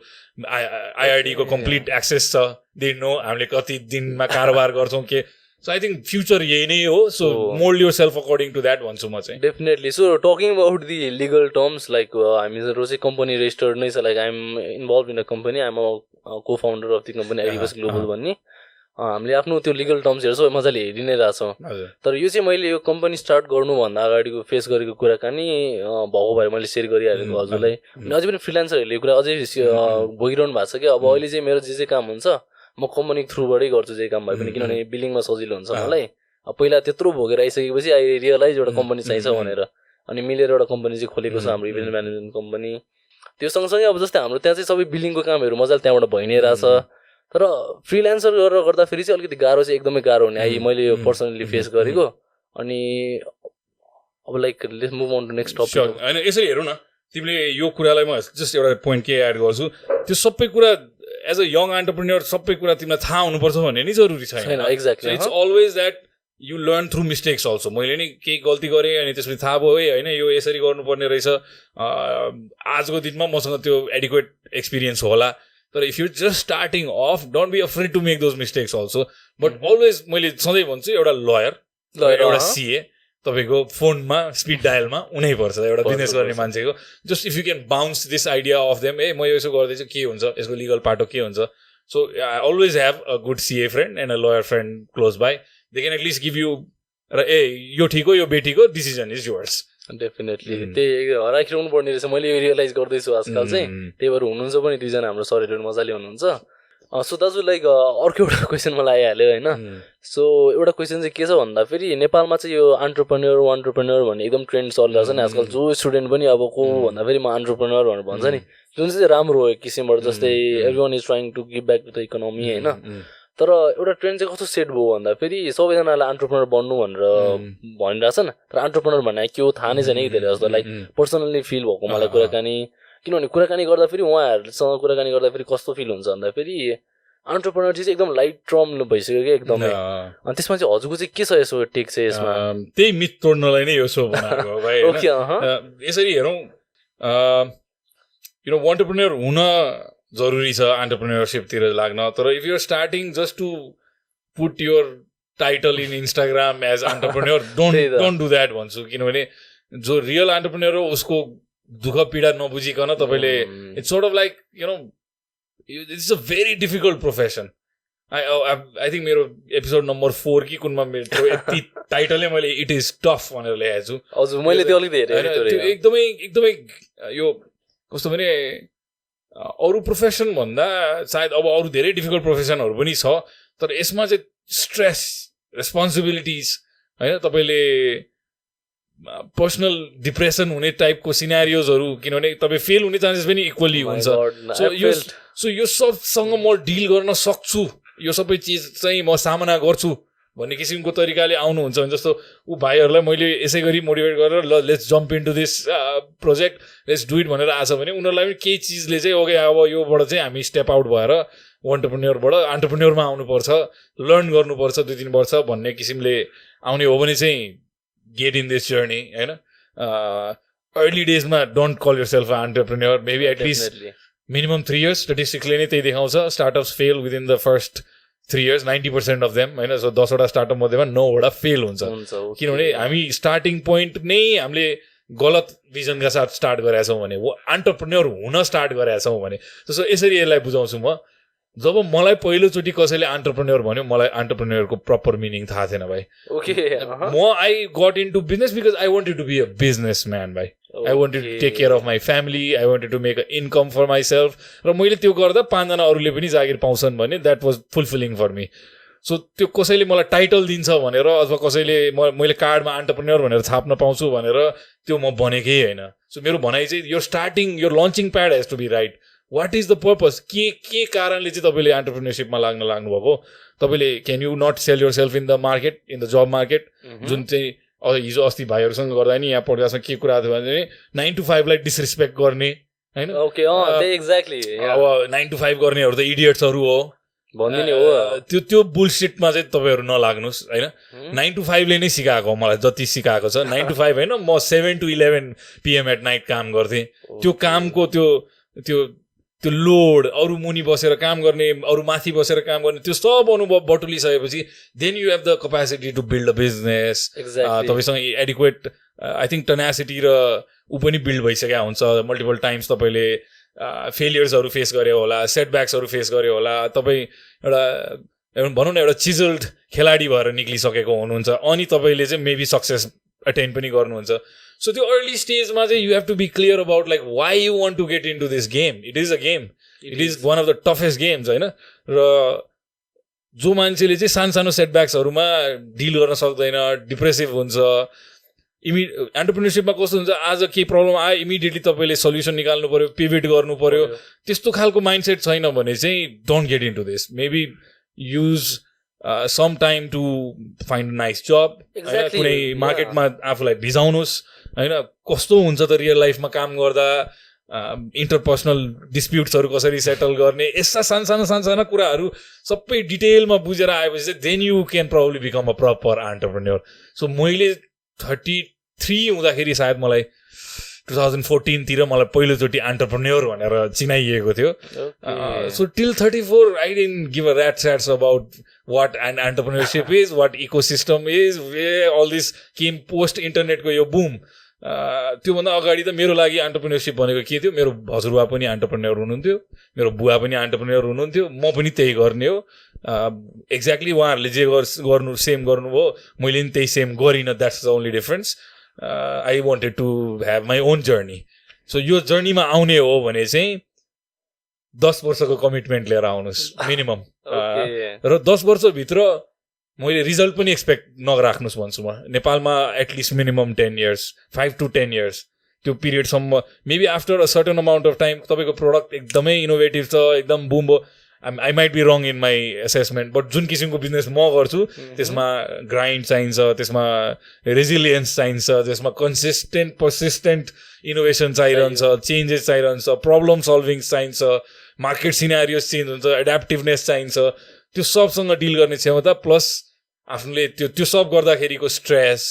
आइआरडीको कम्प्लिट एक्सेस छ दिनु हामीले कति दिनमा कारोबार गर्छौँ के सो आई थिङ्क फ्युचर यही नै हो so mould yourself according to that भन्छु म चाहिँ definitely so talking about the legal terms like हामीहरू चाहिँ कम्पनी रेजिस्टर्ड नै छ like I'm involve in a company I'm a co founder of the company आइडिबस ग्लोबल भन्ने हामीले आफ्नो त्यो लिगल टर्म्सहरू सबै मजाले हेरि नै रहेछौँ तर यो चाहिँ मैले यो कम्पनी स्टार्ट गर्नुभन्दा अगाडिको फेस गरेको कुराकानी भएको भएर मैले सेयर गरिहालेको हजुरलाई अझै पनि फ्रिल्यान्सरहरूले यो कुरा अझै भोगिरहनु भएको छ कि अब अहिले चाहिँ मेरो जे काम हुन्छ म कम्पनी थ्रुबाटै गर्छु जे काम भए पनि किनभने बिलिङमा सजिलो हुन्छ मलाई अब पहिला त्यत्रो भोगेर आइसकेपछि आई रियलाइज एउटा कम्पनी चाहिन्छ भनेर अनि मिलेर एउटा कम्पनी चाहिँ खोलेको छ हाम्रो इभेन्ट म्यानेजमेन्ट कम्पनी त्यो सँगसँगै अब जस्तै हाम्रो त्यहाँ चाहिँ सबै बिलिङको कामहरू मजाले त्यहाँबाट भइ नै रहेछ तर फ्रिल्यान्सर गरेर गर्दाखेरि चाहिँ अलिकति गाह्रो चाहिँ एकदमै गाह्रो हुने मैले यो पर्सनली फेस गरेको अनि अब like let's move on to next topic होइन यसरी हेरौँ न तिमीले यो कुरालाई म जस्ट एउटा पोइन्ट के एड गर्छु त्यो सबै कुरा एज अ यङ एन्टरप्रेन्योर सबै कुरा तिमीलाई थाहा हुनुपर्छ भन्ने नि जरुरी छैन exactly it's always that you learn through mistakes also मैले नि केही गल्ती गरेँ अनि त्यसपछि थाहा भयो है होइन यो यसरी गर्नुपर्ने रहेछ आजको दिनमा मसँग त्यो एडिक्वेट एक्सपिरियन्स होला तर if you just starting off don't be afraid to make those mistakes also but always मैले सधैँ भन्छु एउटा लयर एउटा सिए तपाईँको फोनमा स्पिड डायलमा हुनैपर्छ एउटा बिजनेस गर्ने मान्छेको just if you can bounce this idea of them म यो यसो गर्दैछु के हुन्छ यसको लिगल पाटो के हुन्छ so I always have a good CA friend and a lawyer friend close by they can at least give you र यो ठिक हो यो बेठिक हो डिसिजन इज युवर्स डेफिनेटली त्यही हराइरहनु पर्ने रहेछ मैले रियलाइज गर्दैछु आजकल चाहिँ त्यही भएर हुनुहुन्छ पनि दुईजना हाम्रो सरहरू मजाले हुनुहुन्छ सो दाजु लाइक अर्को एउटा क्वेसन मलाई आइहाल्यो होइन सो एउटा क्वेसन चाहिँ के छ भन्दाखेरि नेपालमा चाहिँ यो एन्टरप्रेन्योर भन्ने एकदम ट्रेन्ड चलिरहेको छ नि आजकल जो स्टुडेन्ट पनि अब को भन्दाखेरि म एन्टरप्रेन्योर भनेर भन्छ नि जुन चाहिँ राम्रो हो एक किसिमबाट जस्तै everyone is trying to give back to the economy होइन तर एउटा ट्रेन्ड चाहिँ कस्तो सेट भयो भन्दाखेरि सबैजनालाई एन्टरप्रेन्योर बन्नु भनेर भनिरहेछन् तर एन्टरप्रेन्योर भन्ने के हो थाहा नै छैन कि धेरै जस्तो लाइक पर्सनल्ली फिल भएको मलाई कुराकानी किनभने कुराकानी गर्दाखेरि उहाँहरूसँग कुराकानी गर्दाखेरि कस्तो फिल हुन्छ भन्दाखेरि एन्टरप्रेन्योर चाहिँ एकदम लाइट टर्म भइसक्यो कि एकदमै अनि त्यसमा चाहिँ हजुरको चाहिँ के छ यसो टेक चाहिँ यसमा त्यही मिथ तोड्नलाई नै यो सो बनाएको भाइ यसरी हेरौँ एन्टरप्रेन्योर हुन जरुरी छ एन्टरप्रेन्योरसिपतिर लाग्न तर if you're starting just to put your title in Instagram as entrepreneur don't do that भन्छु किनभने जो रियल एन्टरप्रेन्योर हो उसको दुःख पीडा नबुझिकन तपाईँले it's sort of like it's a very difficult profession I think मेरो एपिसोड नम्बर 4 कि कुनमा मेरो यति टाइटलै मैले इट इज टफ भनेर ल्याएको छु हजुर मैले त्यो अलिक धेरै एकदमै यो कस्तो भने अरू प्रोफेसन भन्दा सायद अब अरू धेरै डिफिकल्ट प्रोफेसनहरू पनि छ तर यसमा चाहिँ स्ट्रेस रेस्पोन्सिबिलिटिज होइन तपाईँले पर्सनल डिप्रेसन हुने टाइपको सिनारियोजहरू किनभने तपाईँ फेल हुने चान्सेस पनि इक्वली हुन्छ सो यो सबसँग म डिल गर्न सक्छु यो सबै चिज चाहिँ म सामना गर्छु भन्ने किसिमको तरिकाले आउनुहुन्छ भने जस्तो ऊ भाइहरूलाई मैले यसै गरी मोटिभेट गरेर ल let's jump into this project let's do it भनेर आछ भने उनीहरूलाई पनि केही चिजले चाहिँ ओके अब योबाट चाहिँ हामी स्टेप आउट भएर एन्टरप्रेन्योरबाट एन्टरप्रेन्योरमा आउनुपर्छ लर्न गर्नुपर्छ 2-3 वर्ष भन्ने किसिमले आउने हो भने चाहिँ गेट इन दिस जर्नी होइन अर्ली डेजमा don't call yourself entrepreneur maybe at least minimum 3 years स्ट्याटिस्टिक्सले नै त्यही देखाउँछ startups fail within the first 3 years 90% of them होइन सो 10वटा स्टार्टअप मध्येमा 9वटा फेल हुन्छ किनभने हामी स्टार्टिङ पोइन्ट नै हामीले गलत भिजनका साथ स्टार्ट गरेका छौँ भने एन्टरप्रेन्योर हुन स्टार्ट गरेका छौँ भने सो यसरी यसलाई बुझाउँछु म जब मलाई पहिलोचोटि कसैले एन्टरप्रेन्योर भन्यो मलाई एन्टरप्रेन्योरको प्रपर मिनिङ थाहा थिएन भाइ म I got into business because I wanted to be a businessman भाइ I wanted to take care of my family I wanted to make a income for myself र मैले त्यो गर्दा 5 जना अरूले पनि जागिर पाउँछन् भने that was fulfilling for me so त्यो कसैले मलाई टाइटल दिन्छ भनेर अथवा कसैले मैले कार्डमा एन्टरप्रेन्योर भनेर छाप्न पाउँछु भनेर त्यो म बनेकै होइन सो मेरो भनाइ चाहिँ यो स्टार्टिङ यो launching pad has to be right what is the purpose के कारणले चाहिँ तपाईँले एन्टरप्रेन्योरसिपमा लाग्नुभएको तपाईँले can you not sell your self in the market in the job market जुन चाहिँ हिजो अस्ति भाइहरूसँग गर्दा नि यहाँ पढ्दासँग के कुरा थियो भने 9 to 5 लाई डिसरेस्पेक्ट गर्ने होइन अब 9 to 5 गर्नेहरू त इडियट्सहरू हो भन्दिने हो त्यो बुलसिटमा चाहिँ तपाईँहरू नलाग्नुहोस् होइन 9 to 5 ले नै सिकाएको मलाई जति सिकाएको छ 9 to 5 होइन म 7 to 11 PM एट नाइट काम गर्थेँ त्यो कामको त्यो लोड अरू मुनि बसेर काम गर्ने अरू माथि बसेर काम गर्ने त्यो सब अनुभव बटुलिसकेपछि then you have the capacity to build a business तपाईँसँग एडिक्वेट आई थिङ्क टनासिटी र ऊ पनि बिल्ड भइसकेको हुन्छ मल्टिपल टाइम्स तपाईँले फेलियर्सहरू फेस गरे होला सेटब्याक्सहरू फेस गरे होला तपाईँ एउटा भनौँ न एउटा चिजल्ड खेलाडी भएर निक्लिसकेको हुनुहुन्छ अनि तपाईँले चाहिँ मेबी सक्सेस अटेन पनि गर्नुहुन्छ सो त्यो अर्ली स्टेजमा चाहिँ you have to be clear about like why you want to get in to this game it is a game it is one of the toughest games होइन र जो मान्छेले चाहिँ सानो सेटब्याक्सहरूमा डिल गर्न सक्दैन डिप्रेसिभ हुन्छ एन्टरप्रेन्योरसिपमा कस्तो हुन्छ आज केही प्रब्लम आयो इमिडिएटली तपाईँले सल्युसन निकाल्नु पऱ्यो पिभिट गर्नु पऱ्यो त्यस्तो खालको माइन्डसेट छैन भने चाहिँ don't get in to this maybe use some time to find nice job कुनै मार्केटमा आफूलाई भिजाउनुहोस् होइन कस्तो हुन्छ त रियल लाइफमा काम गर्दा इन्टरपर्सनल डिस्प्युट्सहरू कसरी सेटल गर्ने यस्ता साना कुराहरू सबै डिटेलमा बुझेर आएपछि चाहिँ then you can probably become a proper entrepreneur so मैले 33 हुँदाखेरि सायद मलाई 2014 तिर मलाई पहिलोचोटि एन्टरप्रेन्योर भनेर चिनाइएको थियो so till 34 I didn't give a rat's about what and entrepreneurship is what ecosystem is all this came post इन्टरनेटको यो बुम त्योभन्दा अगाडि त मेरो लागि एन्टरप्रेन्योरसिप भनेको के थियो मेरो हजुरबा पनि एन्टरप्रेन्योर हुनुहुन्थ्यो मेरो बुवा पनि एन्टरप्रेन्योर हुनुहुन्थ्यो म पनि त्यही गर्ने हो एक्ज्याक्टली उहाँहरूले जे गर्नु सेम गर्नुभयो मैले पनि त्यही सेम गरिनँ that's the only difference I wanted to have my own journey so यो जर्नीमा आउने हो भने चाहिँ 10 वर्षको कमिटमेन्ट लिएर आउनुहोस् मिनिमम र 10 वर्षभित्र मैले रिजल्ट पनि एक्सपेक्ट नराख्नुहोस् भन्छु म नेपालमा at least minimum 10 years 5 to 10 years त्यो पिरियडसम्म maybe after a certain amount of time तपाईँको प्रोडक्ट एकदमै इनोभेटिभ छ एकदम boom I might be wrong in my assessment but जुन किसिमको बिजनेस म गर्छु त्यसमा ग्राइन्ड चाहिन्छ त्यसमा रेजिलियन्स चाहिन्छ त्यसमा कन्सिस्टेन्ट पर्सिस्टेन्ट इनोभेसन चाहिरहन्छ चेन्जेस चाहिरहन्छ प्रब्लम सल्भिङ चाहिन्छ मार्केट सिनारियोस चेन्ज हुन्छ एड्याप्टिभनेस चाहिन्छ त्यो सबसँग डिल गर्ने क्षमता प्लस आफूले त्यो सब गर्दाखेरिको स्ट्रेस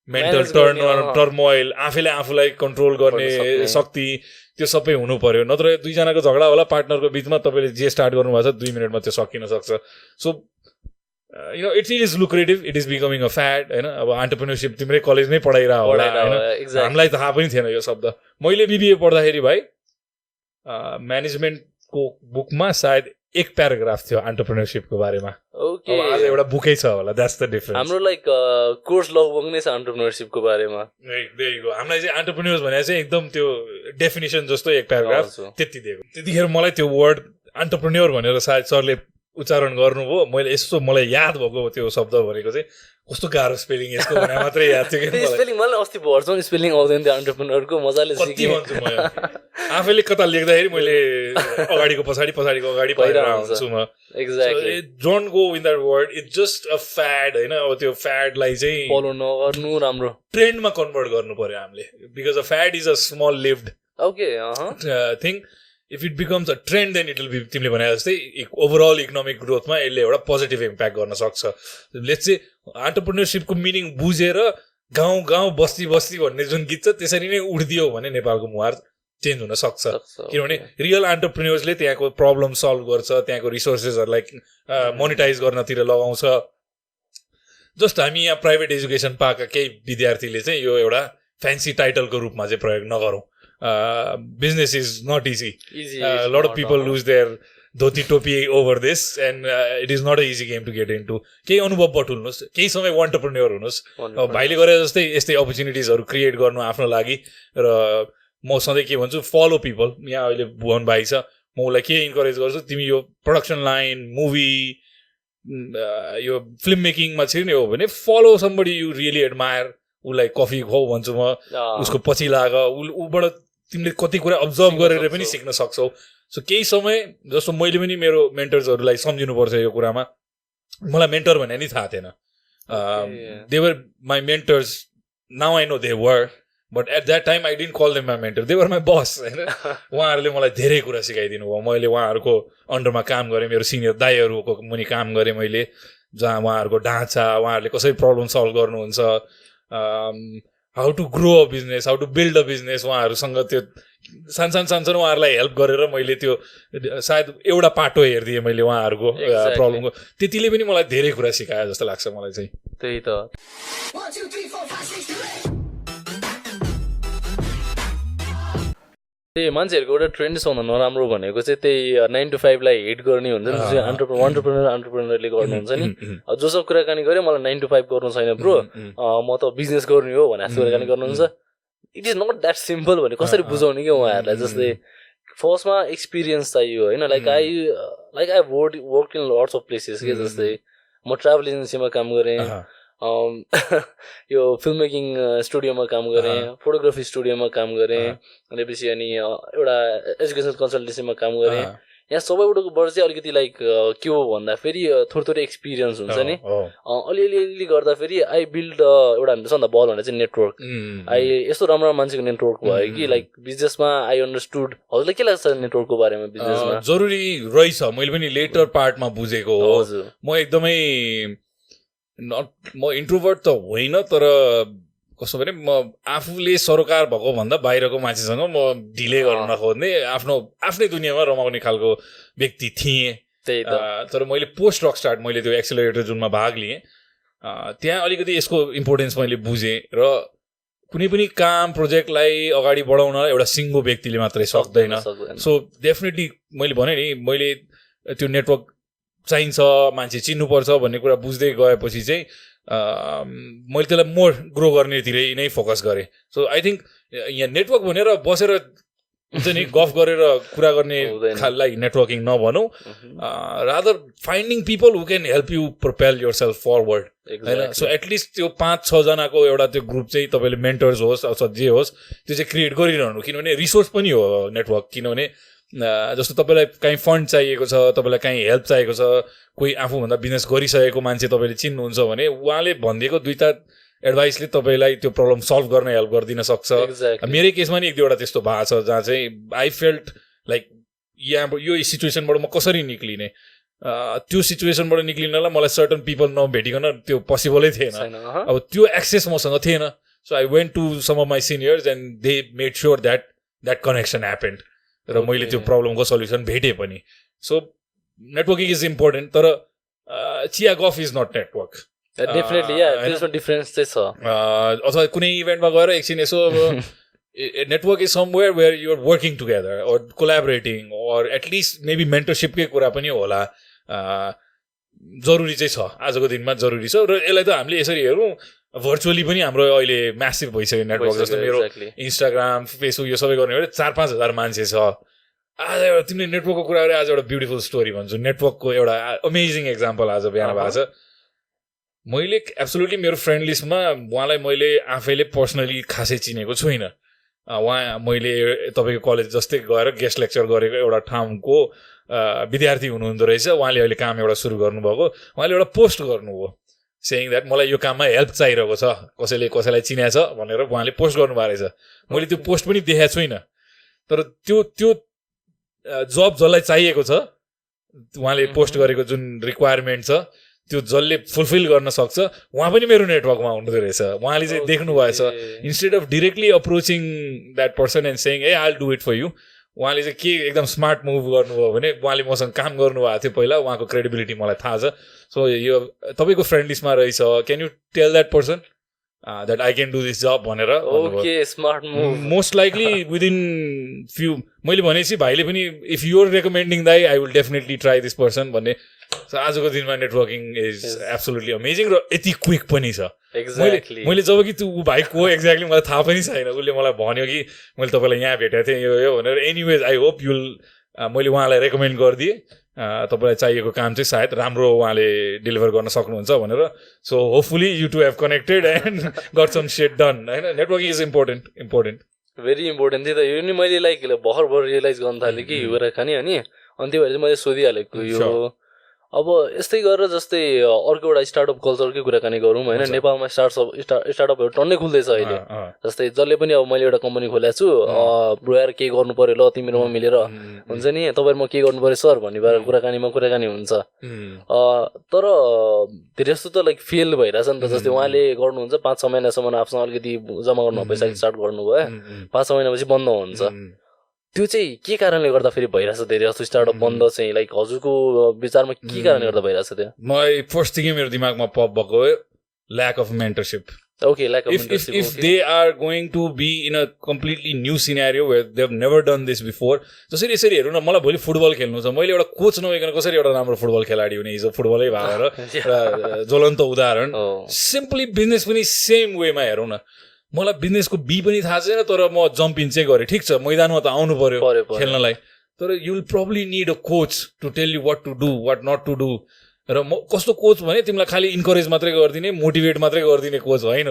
मेन्टल टर्मोइल आफैले आफूलाई कन्ट्रोल गर्ने शक्ति त्यो सबै हुनु पर्यो नत्र दुईजनाको झगडा होला पार्टनरको बिचमा तपाईँले जे स्टार्ट गर्नुभएको छ 2 मिनटमा त्यो सकिन सक्छ so it is lucrative it is becoming a fad होइन अब एन्टरप्रेन्योरसिप तिम्रै कलेजमै पढाइरहेको होला होइन हामीलाई थाहा पनि थिएन यो शब्द मैले बिबिए पढ्दाखेरि भाइ म्यानेजमेन्टको बुकमा सायद एक प्याराग्राफ थियो एन्टरप्रेन्योरसिपको बारेमा आज एउटा बुकै छ होला द्याट्स द डिफरेन्स हाम्रो लाइक कोर्स लगभग नै छ एन्टरप्रेन्योरसिपको बारेमा हामीलाई चाहिँ एन्टरप्रेन्योर्स भने चाहिँ एकदम त्यो डेफिनेसन जस्तो एक प्याराग्राफ त्यति दिएको त्यतिखेर मलाई त्यो वर्ड एन्टरप्रेन्योर भनेर सायद सरले उच्चारण गर्नुभयो मैले यसो मलाई याद भएको त्यो शब्द भनेको चाहिँ कस्तो गाह्रो स्पेलिङ यसको भने मात्रै याद थियो कि स्पेलिङ मलाई अस्ति भर्छौँ स्पेलिङ आउँदैन थियो एन्टरप्रेन्योरको मजाले सिकेँ भन्छु म आफैले कता लेख्दाखेरि मैले अगाडिको पछाडिको अगाडि पाइरहेको हुन्छु म exactly don't go in that word it's just a fad होइन अब त्यो फ्याडलाई चाहिँ फलो नगर्नु राम्रो ट्रेन्डमा कन्भर्ट गर्नु पर्यो हामीले because a fad is a small lived okay thing if it becomes a trend then it will be तिमीले भने जस्तै ओभरअल इकोनोमिक ग्रोथमा यसले एउटा पोजिटिभ इम्प्याक्ट गर्न सक्छ लेट्स से एन्टरप्रेन्योरसिपको मिनिङ बुझेर गाउँ गाउँ बस्ती बस्ती भन्ने जुन गीत छ त्यसरी नै उड्दियो भने नेपालको मुहार चेन्ज हुन सक्छ किनभने रियल एन्टरप्रेन्योर्सले त्यहाँको प्रब्लम सल्भ गर्छ त्यहाँको रिसोर्सेसहरूलाई मोनिटाइज गर्नतिर लगाउँछ जस्ट हामी यहाँ प्राइभेट एजुकेसन पाएका केही विद्यार्थीले चाहिँ यो एउटा फ्यान्सी टाइटलको रूपमा चाहिँ प्रयोग नगरौँ business is not easy. A lot of people lose their dhoti topi over this and it is not an easy game to get into. केही अनुभव बटुल्नुहोस् केही समय एन्टरप्रेन्योर हुनुहोस् भाइले गरे जस्तै यस्तै अपर्च्युनिटिजहरू क्रिएट गर्नु आफ्नो लागि र म सधैँ के भन्छु फलो पिपल यहाँ अहिले भुवन भाइ छ म उसलाई के इन्करेज गर्छु तिमी यो प्रोडक्सन लाइन मुभी यो फिल्म मेकिङमा छिर्ने हो भने follow somebody you really admire उसलाई कफी खुवाऊ भन्छु म उसको पछि लाग ऊबाट तिमीले कति कुरा अब्जर्भ गरेर पनि सिक्न सक्छौ सो केही समय जस्तो मैले पनि मेरो मेन्टर्सहरूलाई सम्झिनुपर्छ यो कुरामा मलाई मेन्टर भने नि थाहा थिएन they were my mentors now I know they were but at that time I didn't call them my mentor they were my boss होइन उहाँहरूले मलाई धेरै कुरा सिकाइदिनु भयो मैले उहाँहरूको अन्डरमा काम गरेँ मेरो सिनियर दाइहरूको मुनि काम गरेँ मैले जहाँ उहाँहरूको ढाँचा उहाँहरूले कसरी प्रब्लम सल्भ गर्नुहुन्छ how to grow a business how to build a business उहाँहरूसँग त्यो सानो उहाँहरूलाई हेल्प गरेर मैले त्यो सायद एउटा पाटो हेरिदिएँ मैले उहाँहरूको प्रब्लमको त्यतिले पनि मलाई धेरै कुरा सिकायो जस्तो लाग्छ मलाई चाहिँ त्यही त 1 2 3 4 5 6 7 त्यही मान्छेहरूको एउटा ट्रेन्ड छ नराम्रो भनेको चाहिँ त्यही 9 to 5 लाई हिट गर्ने हुन्छ नि जो एन्टरप्रेन्योरले गर्नुहुन्छ नि जोसँग कुराकानी गरे मलाई 9 to 5 गर्नु छैन ब्रो म त बिजनेस गर्ने हो भने जस्तो कुराकानी गर्नुहुन्छ it is not that simple भने कसरी बुझाउने कि उहाँहरूलाई जस्तै फर्स्टमा एक्सपिरियन्स चाहियो होइन like I work in lots of places के जस्तै म ट्राभल एजेन्सीमा काम गरेँ यो फिल्म मेकिङ स्टुडियोमा काम गरेँ फोटोग्राफी स्टुडियोमा काम गरेँ त्यसपछि अनि एउटा एजुकेसन कन्सल्टेन्सीमा काम गरेँ यहाँ सबैबाटबाट चाहिँ अलिकति लाइक के हो भन्दा फेरि थोरै एक्सपिरियन्स हुन्छ नि अलिअलि गर्दाखेरि आई बिल्ड एउटा हाम्रो सबभन्दा बल भने चाहिँ नेटवर्क आई यस्तो राम्रो मान्छेको नेटवर्क भयो कि लाइक बिजनेसमा आई अन्डरस्टुड हजुरलाई के लाग्छ नेटवर्कको बारेमा बिजनेसमा जरुरी रहेछ मैले पनि लेटर पार्टमा बुझेको हो म एकदमै म इन्ट्रोभर्ट त होइन तर कस्तो भने म आफूले सरोकार भएको भन्दा बाहिरको मान्छेसँग म ढिले गर्न नखोज्ने आफ्नै दुनियाँमा रमाउने खालको व्यक्ति थिएँ तर मैले पोस्ट रक स्टार्ट मैले त्यो एक्सेलरेटर जुनमा भाग लिएँ त्यहाँ अलिकति यसको इम्पोर्टेन्स मैले बुझेँ र कुनै पनि काम प्रोजेक्टलाई अगाडि बढाउन एउटा सिङ्गो व्यक्तिले मात्रै सक्दैन सो डेफिनेटली मैले भने नि मैले त्यो नेटवर्क चाहिन्छ मान्छे चिन्नुपर्छ भन्ने कुरा बुझ्दै गएपछि चाहिँ मैले त्यसलाई मोर ग्रो गर्नेतिरै नै फोकस गरेँ सो आई थिङ्क यहाँ नेटवर्क भनेर बसेर हुन्छ नि गफ गरेर कुरा गर्ने खाललाई नेटवर्किङ नभनौँ rather finding people who can help you propel your self forward होइन सो एटलिस्ट त्यो 5-6 जनाको एउटा त्यो ग्रुप चाहिँ तपाईँले मेन्टर्स होस् अथवा जे होस् त्यो चाहिँ क्रिएट गरिरहनु किनभने रिसोर्स पनि हो नेटवर्क किनभने जस्तो तपाईँलाई काहीँ फन्ड चाहिएको छ तपाईँलाई काहीँ हेल्प चाहिएको छ कोही आफूभन्दा बिजनेस गरिसकेको मान्छे तपाईँले चिन्नुहुन्छ भने उहाँले भनिदिएको 2टा एडभाइसले तपाईँलाई त्यो प्रब्लम सल्भ गर्न हेल्प गरिदिन सक्छ मेरै केसमा नि 1-2वटा त्यस्तो भएको छ जहाँ चाहिँ आई फेल्ट लाइक यहाँ यो सिचुएसनबाट म कसरी निक्लिने त्यो सिचुएसनबाट निक्लिनलाई मलाई सर्टन पिपल नभेटिकन त्यो पोसिबलै थिएन अब त्यो एक्सेस मसँग थिएन so I went to some of my seniors and they made sure that connection happened र मैले त्यो प्रब्लमको सल्युसन भेटेँ पनि सो नेटवर्किङ इज इम्पोर्टेन्ट तर चिया गफ इज नट नेटवर्क डेफिनेटली त्यसमा डिफरेन्स चाहिँ छ अथवा कुनै इभेन्टमा गएर एकछिन यसो network is somewhere where you're working together or collaborating or at least maybe मेन्टरसिपकै कुरा पनि होला जरुरी चाहिँ छ आजको दिनमा जरुरी छ र यसलाई त हामीले यसरी हेरौँ भर्चुअली पनि हाम्रो अहिले म्यासिभ भइसक्यो नेटवर्क जस्तो मेरो इन्स्टाग्राम फेसबुक यो सबै गर्ने भने 4-5 हजार मान्छे छ आज एउटा तिमीले नेटवर्कको कुरा गरे आज एउटा ब्युटिफुल स्टोरी भन्छु नेटवर्कको एउटा अमेजिङ एक्जाम्पल आज बिहान भएको छ मैले एब्सोल्युटली मेरो फ्रेन्ड लिस्टमा उहाँलाई मैले आफैले पर्सनली खासै चिनेको छुइनँ उहाँ मैले तपाईँको कलेज जस्तै गएर गेस्ट लेक्चर गरेको एउटा ठाउँको विद्यार्थी हुनुहुँदो रहेछ उहाँले अहिले काम एउटा सुरु गर्नुभएको उहाँले एउटा पोस्ट गर्नुभयो सेयिङ द्याट मलाई यो काममा हेल्प चाहिरहेको छ कसैले कसैलाई चिन्या छ भनेर उहाँले पोस्ट गर्नुभएको रहेछ मैले त्यो पोस्ट पनि देखाएको छुइनँ तर त्यो जब जसलाई चाहिएको छ उहाँले पोस्ट गरेको जुन रिक्वायरमेन्ट छ त्यो जसले फुलफिल गर्न सक्छ उहाँ पनि मेरो नेटवर्कमा हुनुहुँदो रहेछ उहाँले चाहिँ देख्नु भएछ instead of directly approaching that person and saying uh I will do it for you उहाँले चाहिँ के एकदम स्मार्ट मुभ गर्नुभयो भने उहाँले मसँग काम गर्नुभएको थियो पहिला उहाँको क्रेडिबिलिटी मलाई थाहा छ सो यो तपाईँको फ्रेन्ड लिस्टमा रहेछ can you tell that person that I can do this job भनेर okay smart move most likely within few मैले भनेपछि भाइले पनि इफ युआर रेकमेन्डिङ दाइ I will definitely try this person भन्ने सो आजको दिनमा नेटवर्किङ इज एब्सोल्युटली अमेजिङ र यति क्विक पनि छ मैले जब कि त्यो भाइ को एक्ज्याक्टली मलाई थाहा पनि छैन उसले मलाई भन्यो कि मैले तपाईँलाई यहाँ भेटेको थिएँ यो भनेर एनिवेज आई होप युल मैले उहाँलाई रेकमेन्ड गरिदिएँ तपाईँलाई चाहिएको काम चाहिँ सायद राम्रो उहाँले डेलिभर गर्न सक्नुहुन्छ भनेर so hopefully you two have connected and got some set done होइन networking is important very important थियो त यो नि मैले लाइक भर्खर रियलाइज गर्न थालेँ कि यो खाने अनि त्यो भएर चाहिँ मैले सोधिहालेको यो अब यस्तै गरेर जस्तै अर्को एउटा स्टार्टअप कल्चरकै कुराकानी गरौँ होइन नेपालमा स्टार्टअपहरू टन्नै खुल्दैछ अहिले जस्तै जसले पनि अब मैले एउटा कम्पनी खोलेको छु ब्रोयर के गर्नु पर्यो ल तिमीहरूमा मिलेर हुन्छ नि तपाईँहरूमा के गर्नु पर्यो सर भन्ने भएर कुराकानी हुन्छ तर धेरै जस्तो त लाइक फेल भइरहेछ नि त जस्तै उहाँले गर्नुहुन्छ 5-6 महिनासम्म आफूसँग अलिकति जम्मा गर्नु पैसा स्टार्ट गर्नुभयो 5-6 महिनापछि बन्द हुन्छ त्यो चाहिँ के कारणले गर्दा फेरि भइरहेछ धेरै जस्तो स्टार्टअप बन्द चाहिँ लाइक हजुरको विचारमा के कारणले गर्दा भइरहेछ त्यो मलाई फर्स्ट थिङ मेरो दिमागमा पप भएको lack of mentorship Okay, like if they are going to be in a completely new scenario where they have never done this before, जसरी यसरी हेर्नु न मलाई भोलि फुटबल खेल्नु छ मैले एउटा कोच नभइकन कसरी एउटा राम्रो फुटबल खेलाडी हुने हिजो फुटबलै भएर ज्वलन्त उदाहरण सिम्पली बिजनेस पनि सेम वेमा हेरौँ न मलाई बिजनेसको बी पनि थाहा छैन तर म जम्प इन चाहिँ गरेँ ठिक छ मैदानमा त आउनु पर्यो खेल्नलाई तर you will probably need a coach to tell you what to do what not to do र म कस्तो कोच भने तिमीलाई खालि इन्करेज मात्रै गरिदिने मोटिभेट मात्रै गरिदिने कोच होइन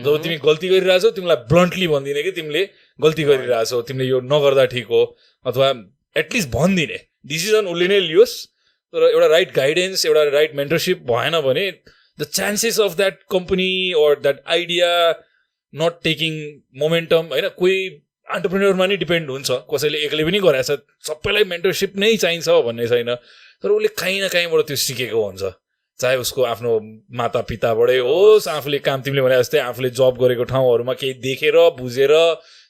जब तिमी गल्ती गरिरहेछौ तिमीलाई ब्लन्टली भनिदिने कि तिमीले गल्ती गरिरहेछौ तिमीले यो नगर्दा ठिक हो अथवा एटलिस्ट भनिदिने डिसिजन उसले नै लियोस् तर एउटा राइट गाइडेन्स एउटा राइट मेन्टरसिप भएन भने the chances of that company or that idea not taking momentum होइन कोही एन्टरप्रेन्योरमा नै डिपेन्ड हुन्छ कसैले एक्लै पनि गरेछ सबैलाई मेन्टरसिप नै चाहिन्छ भन्ने छैन तर उसले काहीँ न काहीँबाट त्यो सिकेको हुन्छ चाहे उसको आफ्नो माता पिताबाटै होस् आफूले काम तिमीले भने जस्तै आफूले जब गरेको ठाउँहरूमा केही देखेर बुझेर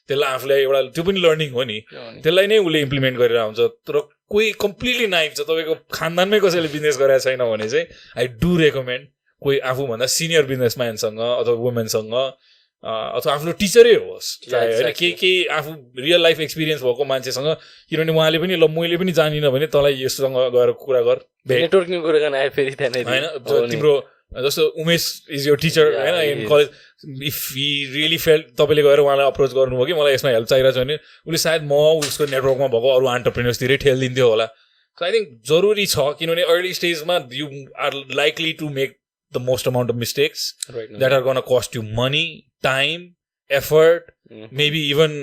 त्यसलाई आफूलाई एउटा त्यो पनि लर्निङ हो नि त्यसलाई नै उसले इम्प्लिमेन्ट गरेर हुन्छ तर कोही कम्प्लिटली नाइफ छ तपाईँको खानदानमै कसैले बिजनेस गरेको छैन भने चाहिँ आई डु रेकमेन्ड कोही आफूभन्दा सिनियर बिजनेसम्यानसँग अथवा वुमेनसँग अथवा आफ्नो टिचरै होस् चाहे होइन केही आफू रियल लाइफ एक्सपिरियन्स भएको मान्छेसँग किनभने उहाँले पनि ल मैले पनि जानिनँ भने तँलाई यससँग गएर कुरा गर नेटवर्किङ कुरा गर्न आयो फेरि होइन तिम्रो जस्तो उमेश इज योर टिचर होइन in college if he really felt तपाईँले गएर उहाँलाई अप्रोच गर्नुभयो कि मलाई यसमा हेल्प चाहिरहेको छ भने उसले सायद म उसको नेटवर्कमा भएको अरू एन्टरप्रेन्योर्सतिरै ठेलिदिन्थ्यो होला सो आई थिङ्क जरुरी छ किनभने अर्ली स्टेजमा you are likely to make the most amount of mistakes that are gonna cost you money time effort maybe even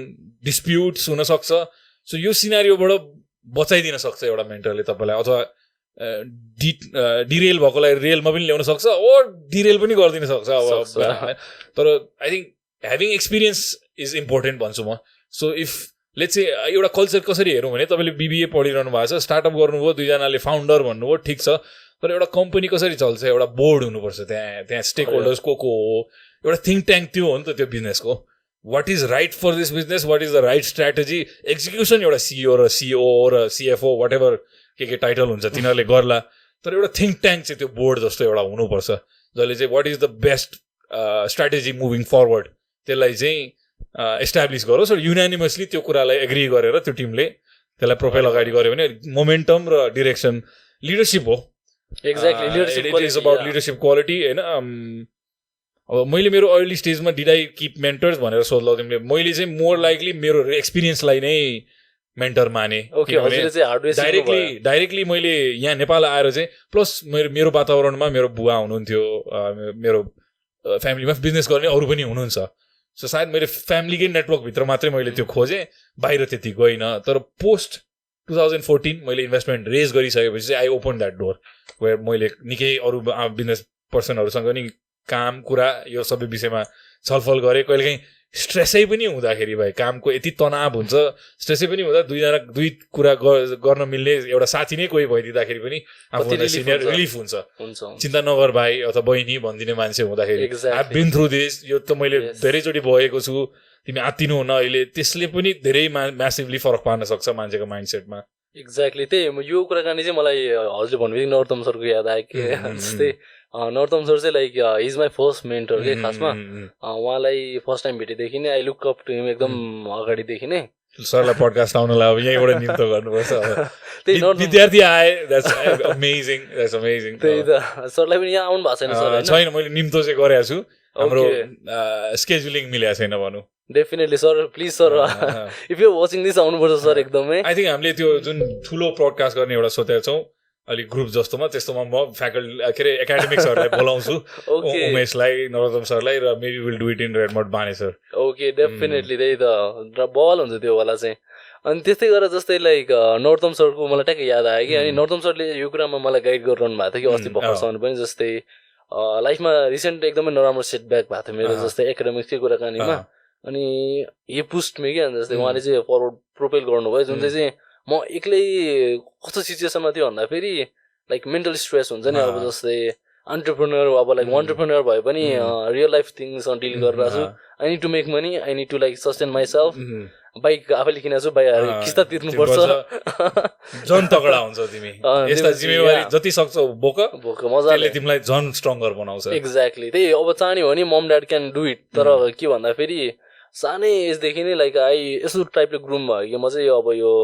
disputes हुनसक्छ सो यो सिनारियोबाट बचाइदिन सक्छ एउटा मेन्टरले तपाईँलाई अथवा डिरेल भएकोलाई रेलमा पनि ल्याउन सक्छ ओर डिरेल पनि गरिदिन सक्छ अब तर I think having experience is important भन्छु म सो इफ लेट्स से एउटा कल्चर कसरी हेरौँ भने तपाईँले बिबिए पढिरहनु भएको छ स्टार्टअप गर्नुभयो दुईजनाले फाउन्डर भन्नुभयो ठिक छ तर एउटा कम्पनी कसरी चल्छ एउटा बोर्ड हुनुपर्छ त्यहाँ स्टेक होल्डर्स को हो एउटा थिङ्क ट्याङ्क त्यो हो नि त त्यो बिजनेसको what is right for this business what is the right strategy execution एउटा सिइओ र सिओ र सिएफओ वाट एभर के टाइटल हुन्छ तिनीहरूले गर्ला तर एउटा थिङ्क ट्याङ्क चाहिँ त्यो बोर्ड जस्तो एउटा हुनुपर्छ जसले चाहिँ what is the best strategy moving forward त्यसलाई चाहिँ इस्टाब्लिस गरोस् र युनानिमसली त्यो कुरालाई एग्री गरेर त्यो टिमले त्यसलाई प्रोफाइल अगाडि गऱ्यो भने मोमेन्टम र डिरेक्सन लिडरसिप हो exactly it is about leadership quality होइन अब मैले मेरो अर्ली स्टेजमा डिड आई किप मेन्टर्स भनेर सोध्लौ तिमीले मैले चाहिँ मोर लाइकली मेरो एक्सपिरियन्सलाई नै मेन्टर माने डाइरेक्टली मैले यहाँ नेपाल आएर चाहिँ प्लस मेरो वातावरणमा मेरो बुवा हुनुहुन्थ्यो मेरो फ्यामिलीमा बिजनेस गर्ने अरू पनि हुनुहुन्छ सो सायद मेरो फ्यामिलीकै नेटवर्कभित्र मात्रै मैले त्यो खोजेँ बाहिर त्यति गइनँ तर पोस्ट 2014 मैले इन्भेस्टमेन्ट रेज गरिसकेपछि चाहिँ I open that door where मैले निकै अरू बिजनेस पर्सनहरूसँग नि काम कुरा यो सबै विषयमा छलफल गरेँ कहिलेकाहीँ स्ट्रेसै पनि हुँदाखेरि भाइ कामको यति तनाव हुन्छ स्ट्रेसै पनि हुँदा दुई कुरा गर्न मिल्ने एउटा साथी नै कोही भइदिँदाखेरि पनि आफूलाई सिनियर रिलिफ हुन्छ चिन्ता नगर भाइ अथवा बहिनी भनिदिने मान्छे हुँदाखेरि आई बिन थ्रु दिस यो त मैले धेरैचोटि भएको छु तिमी आत्तिनु हुन अहिले त्यसले पनि धेरै म्यासिभली फरक पार्न सक्छ मान्छेको माइन्डसेटमा एक्ज्याक्टली त्यही यो कुराकानी चाहिँ मलाई हजुरले भन्नुभयो नरोत्तम सरको याद आयो कि जस्तै नरोत्तम सर चाहिँ like is my first mentor के खासमा उहाँलाई फर्स्ट टाइम भेटेदेखि नै आई लुक अप टु हिम एकदम अगाडिदेखि नै सरलाई पडकास्ट आउनलाई अब यहीँबाट निम्तो गर्नुपर्छ विद्यार्थी आए अमेजिङ त्यही त सरलाई पनि यहाँ आउनु भएको छैन मैले निम्तो चाहिँ गरेको छु हाम्रो स्केड्युलिङ मिलेको छैन भनौँ definitely sir please sir if you watching this आउनुपर्छ सर एकदमै आई थिङ्क हामीले त्यो जुन ठुलो ब्रोडकास्ट गर्ने एउटा सोचेका छौँ अलिक ग्रुप जस्तोमा त्यस्तोमा म फ्याकल्टी के अरे एकाडेमिक्सहरूलाई बोलाउँछु उमेशलाई नरोत्तम सरलाई र maybe will do it in Redmond बाने सर ओके डेफिनेटली त्यही त बल हुन्छ त्यो वाला चाहिँ अनि त्यस्तै गरेर जस्तै लाइक नरोत्तम सरको मलाई ट्याक्कै याद आयो कि अनि नरोत्तम सरले यो कुरामा मलाई गाइड गरिरहनु भएको थियो कि अस्ति भर्खरसम्म पनि जस्तै लाइफमा रिसेन्ट एकदमै नराम्रो सेटब्याक भएको थियो मेरो जस्तै एकाडेमिक्सकै कुराकानीमा अनि यो पुस्ट मे कि जस्तै उहाँले चाहिँ फरवर्ड प्रोपेल गर्नुभयो जुन चाहिँ म एक्लै कस्तो सिचुएसनमा थियो भन्दाखेरि लाइक मेन्टल स्ट्रेस हुन्छ नि अब जस्तै अन्टरप्रेन्योर अब लाइक अन्टरप्रेन्योर भए पनि रियल लाइफ थिङ्ससँग डिल गरिरहेको छु I need to make money I need to like sustain myself bike आफैले किनेको छु बाइक किस्ता तिर्नुपर्छ झन् तगडा हुन्छ तिमी यस्ता जिम्मेवारी जति सक्छौ बोक मजाले तिमीलाई झन् स्ट्रङ्गर बनाउँछ एक्ज्याक्टली त्यही अब चाहने हो नि मम ड्याड क्यान डु इट तर के भन्दाखेरि सानै एजदेखि नै लाइक यस्तो टाइपले ग्रुम भयो कि म चाहिँ अब यो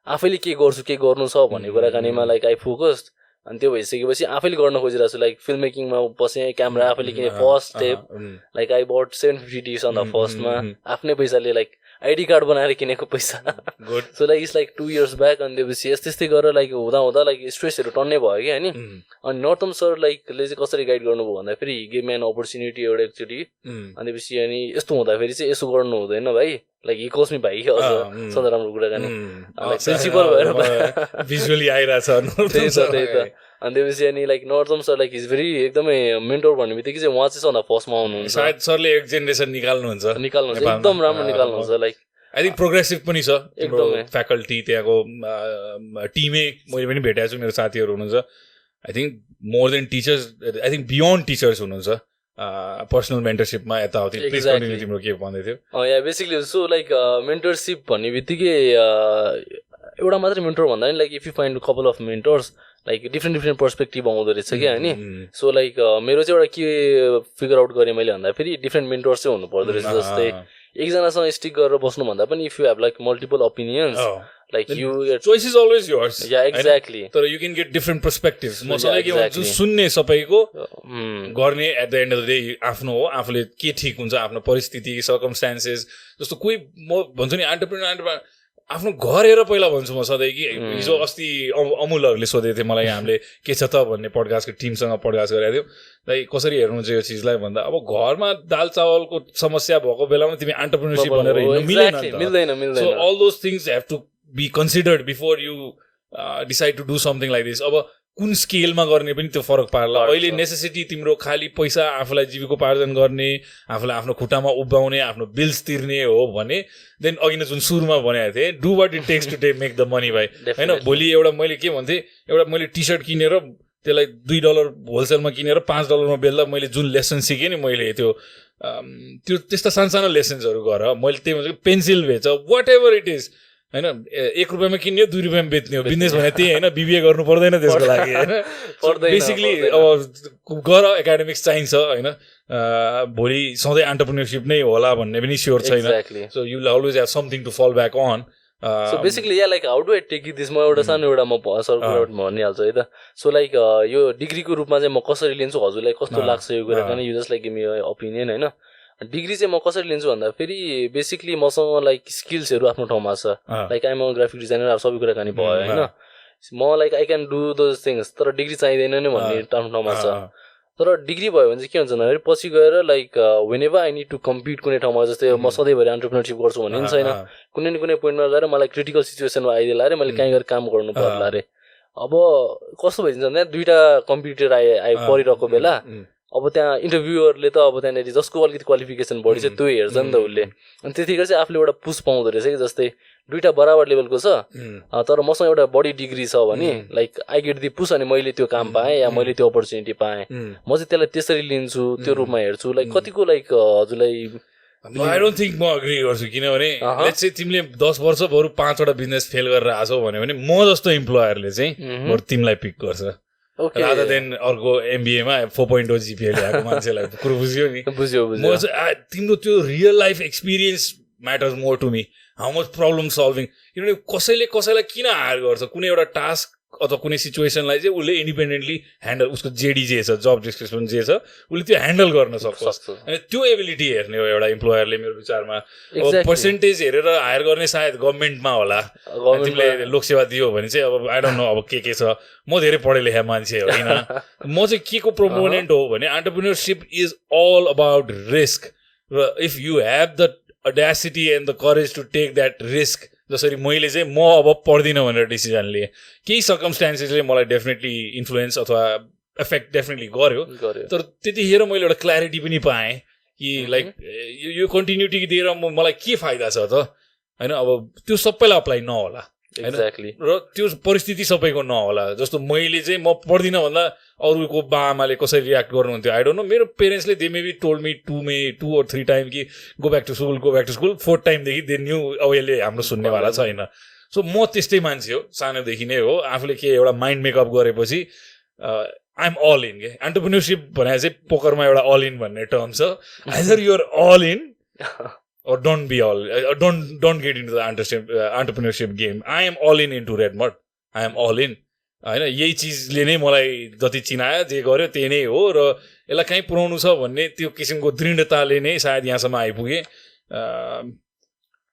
आफैले के गर्छु के गर्नु छ भन्ने कुराकानीमा लाइक आई फोकस्ड अनि त्यो भइसकेपछि आफैले गर्न खोजिरहेको छु लाइक फिल्म मेकिङमा बसेँ क्यामेरा आफैले किने first step like I bought 750 this on the फर्स्टमा आफ्नै पैसाले लाइक आइडी कार्ड बनाएर किनेको पैसा so like it's like 2 years back अनि त्यसपछि यस्तै गरेर लाइक हुँदा हुँदा लाइक स्ट्रेसहरू टन्नै भयो कि होइन अनि नरोत्तम सर लाइकले चाहिँ कसरी गाइड गर्नुभयो भन्दाखेरि गिभ मी एन अपर्च्युनिटी एउटा एकचोटि अनि त्यसपछि अनि यस्तो हुँदाखेरि चाहिँ यसो गर्नु हुँदैन भाइ लाइक हि कल्स मी भाइ सधैँ राम्रो कुराकानी प्रिन्सिपल भएर भिजुअली आइरहेछ त्यही त अनि त्यसपछि अनि like Narottam sir like is very एकदमै मेन्टोर भन्ने बित्तिकै चाहिँ उहाँ चाहिँ सबभन्दा फर्स्टमा आउनुहुन्छ सायद सरले एक जेनेरेसन निकाल्नुहुन्छ एकदम राम्रो निकाल्नुहुन्छ लाइक आई थिङ्क प्रोग्रेसिभ पनि छ एकदमै फ्याकल्टी त्यहाँको टिमै मैले पनि भेटेको छु मेरो साथीहरू हुनुहुन्छ I think more than teachers I think beyond teachers हुनुहुन्छ पर्सनल मेन्टरसिपमा यताउति तिम्रो के भन्दै थियो या बेसिकली सो लाइक मेन्टरसिप भन्ने बित्तिकै एउटा मात्रै मेन्टर भन्दा नि like if you find couple of mentors like different perspective आउँदो रहेछ क्या होइन सो लाइक मेरो चाहिँ एउटा के फिगर आउट गरेँ मैले भन्दाखेरि डिफ्रेन्ट मेन्टर्स चाहिँ हुनु पर्दो रहेछ जस्तै एकजनासँग स्टिक गरेर बस्नुभन्दा पनि if you have like multiple opinions like you choice is always yours. Yeah, exactly. तर you can get different perspectives. म सधैँ के भन्छु सुन्ने सबैको गर्ने at the end of the day आफ्नो हो, आफूले के ठिक हुन्छ आफ्नो परिस्थिति circumstances. जस्तो कोही म भन्छु नि एन्टरप्रेन्योर आफ्नो घर हेरेर पहिला भन्छु म सधैँ कि हिजो अस्ति अमुलहरूले सोधेको थियो मलाई हामीले के छ त भन्ने पडकास्टको टिमसँग पडकास्ट गरेको थियो लाइक कसरी हेर्नु चाहिँ यो चिजलाई भन्दा अब घरमा दाल चावलको समस्या भएको बेलामा तिमी एन्टरप्रेन्योरशिप भनेर हिँड्नु मिल्दैन so all those things have to be considered before you decide to do something like this अब कुन स्केलमा गर्ने पनि त्यो फरक पार्ला अहिले नेसेसिटी तिम्रो खाली पैसा आफूलाई जीविकोपार्जन गर्ने आफूलाई आफ्नो खुट्टामा उभ्याउने आफ्नो बिल्स तिर्ने हो भने देन अघि नै जुन सुरुमा भनेको थिएँ do what it takes to make the money भाइ होइन भोलि एउटा मैले के भन्थेँ एउटा मैले टी सर्ट किनेर त्यसलाई $2 होलसेलमा किनेर $5 बेच्दा मैले जुन लेसन सिकेँ नि मैले त्यो त्यस्ता सानो लेसन्सहरू गर मैले त्यही भन्छु पेन्सिल बेच वाट एभर इट इज होइन $1 किन्ने $2 बेच्ने हो बिजनेस भने त्यही होइन बिबिए गर्नु पर्दैन त्यसको लागि होइन बेसिकली अब गर एकाडेमिक्स चाहिन्छ होइन भोलि सधैँ एन्टरप्रेन्योरशिप नै होला भन्ने पनि स्योर छैन so you will always have something to fall back on so basically yeah like how do I take this म एउटा सानो एउटा म सर्कुलर भनिहाल्छु है त सो लाइक यो डिग्रीको रूपमा चाहिँ म कसरी लिन्छु हजुरलाई कस्तो लाग्छ यो कुरा किन you just like give me opinion होइन डिग्री चाहिँ म कसरी लिन्छु भन्दा फेरि बेसिकली मसँग लाइक स्किल्सहरू आफ्नो ठाउँमा छ लाइक आइम ग्राफिक डिजाइनर अब सबै कुराकानी भयो होइन म like I can do those things तर डिग्री चाहिँदैन नि भन्ने आफ्नो ठाउँमा छ तर डिग्री भयो भने चाहिँ के हुन्छ भन्दाखेरि पछि गएर like whenever I need to compete कुनै ठाउँमा जस्तै म सधैँभरि एन्टरप्रेन्योरशिप गर्छु भन्ने पनि छैन कुनै न कुनै पोइन्टमा गएर मलाई क्रिटिकल सिचुएसनमा आइदिएला अरे मैले कहीँ गएर काम गर्नु पर्ला अरे अब कस्तो भइदिन्छ भने दुईवटा कम्पिटिटर परिरहेको बेला अब त्यहाँ इन्टरभ्युअरले त अब त्यहाँनिर जसको अलिकति क्वालिफिकेसन बढी छ त्यो हेर्छ नि त उसले अनि त्यतिखेर चाहिँ आफूले एउटा पुस पाउँदो रहेछ कि जस्तै दुईवटा बराबर लेभलको छ तर मसँग एउटा बढी डिग्री छ भने लाइक आई गेट दि पुस अनि मैले त्यो काम पाएँ या मैले त्यो अपर्च्युनिटी पाएँ म चाहिँ त्यसलाई त्यसरी लिन्छु त्यो रूपमा हेर्छु लाइक कतिको लाइक हजुरलाई आई डोन्ट थिङ्क म अग्री गर्छु किनभने लेट्स से तिमीले 10 वर्ष बरु 5वटा बिजनेस फेल गरेर आछौ भने म जस्तो इम्प्लोयरले चाहिँ बरु तिमीलाई पिक गर्छ rather than अर्को एमबिएमा 4.0 GPA ल्याएको मान्छेलाई कुरो बुझ्यो नि म चाहिँ तिम्रो त्यो real life experience matters more to me how much problem solving किनभने कसैले कसैलाई किन हायर गर्छ कुनै एउटा टास्क अथवा कुनै सिचुएसनलाई चाहिँ उसले इन्डिपेन्डेन्टली ह्यान्डल उसको जेडी जे छ जब डिस्क्रिप्सन जे छ उसले त्यो ह्यान्डल गर्न सक्छ अनि त्यो एबिलिटी हेर्ने हो एउटा इम्प्लोयरले मेरो विचारमा अब पर्सेन्टेज हेरेर हायर गर्ने सायद गभर्मेन्टमा होला तिमीले लोकसेवा दियो भने चाहिँ अब आई डोन्ट नो अब के छ म धेरै पढे लेखा मान्छे होइन म चाहिँ के को प्रोपोनेन्ट हो भने entrepreneurship is all about risk र if you have the audacity and the courage to take that risk जसरी मैले चाहिँ म अब पढ्दिनँ भनेर डिसिजन लिएँ केही सर्कमस्टान्सेसले मलाई डेफिनेटली इन्फ्लुएन्स अथवा इफेक्ट डेफिनेटली गर्यो तर त्यतिखेर मैले एउटा क्ल्यारिटी पनि पाएँ कि लाइक यो कन्टिन्युटी दिएर मलाई के फाइदा छ त होइन अब त्यो सबैलाई अप्लाई नहोला एक्ज्याक्टली र त्यो परिस्थिति सबैको नहोला जस्तो मैले चाहिँ म पढ्दिनँ भन्दा अरूको बाआमाले कसरी रियाक्ट गर्नुहुन्थ्यो आई डोन्ट नो मेरो पेरेन्ट्सले they may be told me 2 or 3 time कि go back to school 4th टाइमदेखि दे न्यू अब यसले हाम्रो सुन्नेवाला छैन सो म त्यस्तै मान्छे हो सानोदेखि नै हो आफूले के एउटा माइन्ड मेकअप गरेपछि आई एम अल इन के एन्टरप्रेन्योरशिप भने चाहिँ पोकरमा एउटा अल इन भन्ने टर्म छ either you're all in or don't be all don't get into the entrepreneurship game. I am all in into RedMud. I am all in. हैन यही चिजले नै मलाई जति चिनायो जे गर्यो त्यही नै हो र यसलाई कहीँ पुर्याउनु छ भन्ने त्यो किसिमको दृढताले नै सायद यहाँसम्म आइपुगे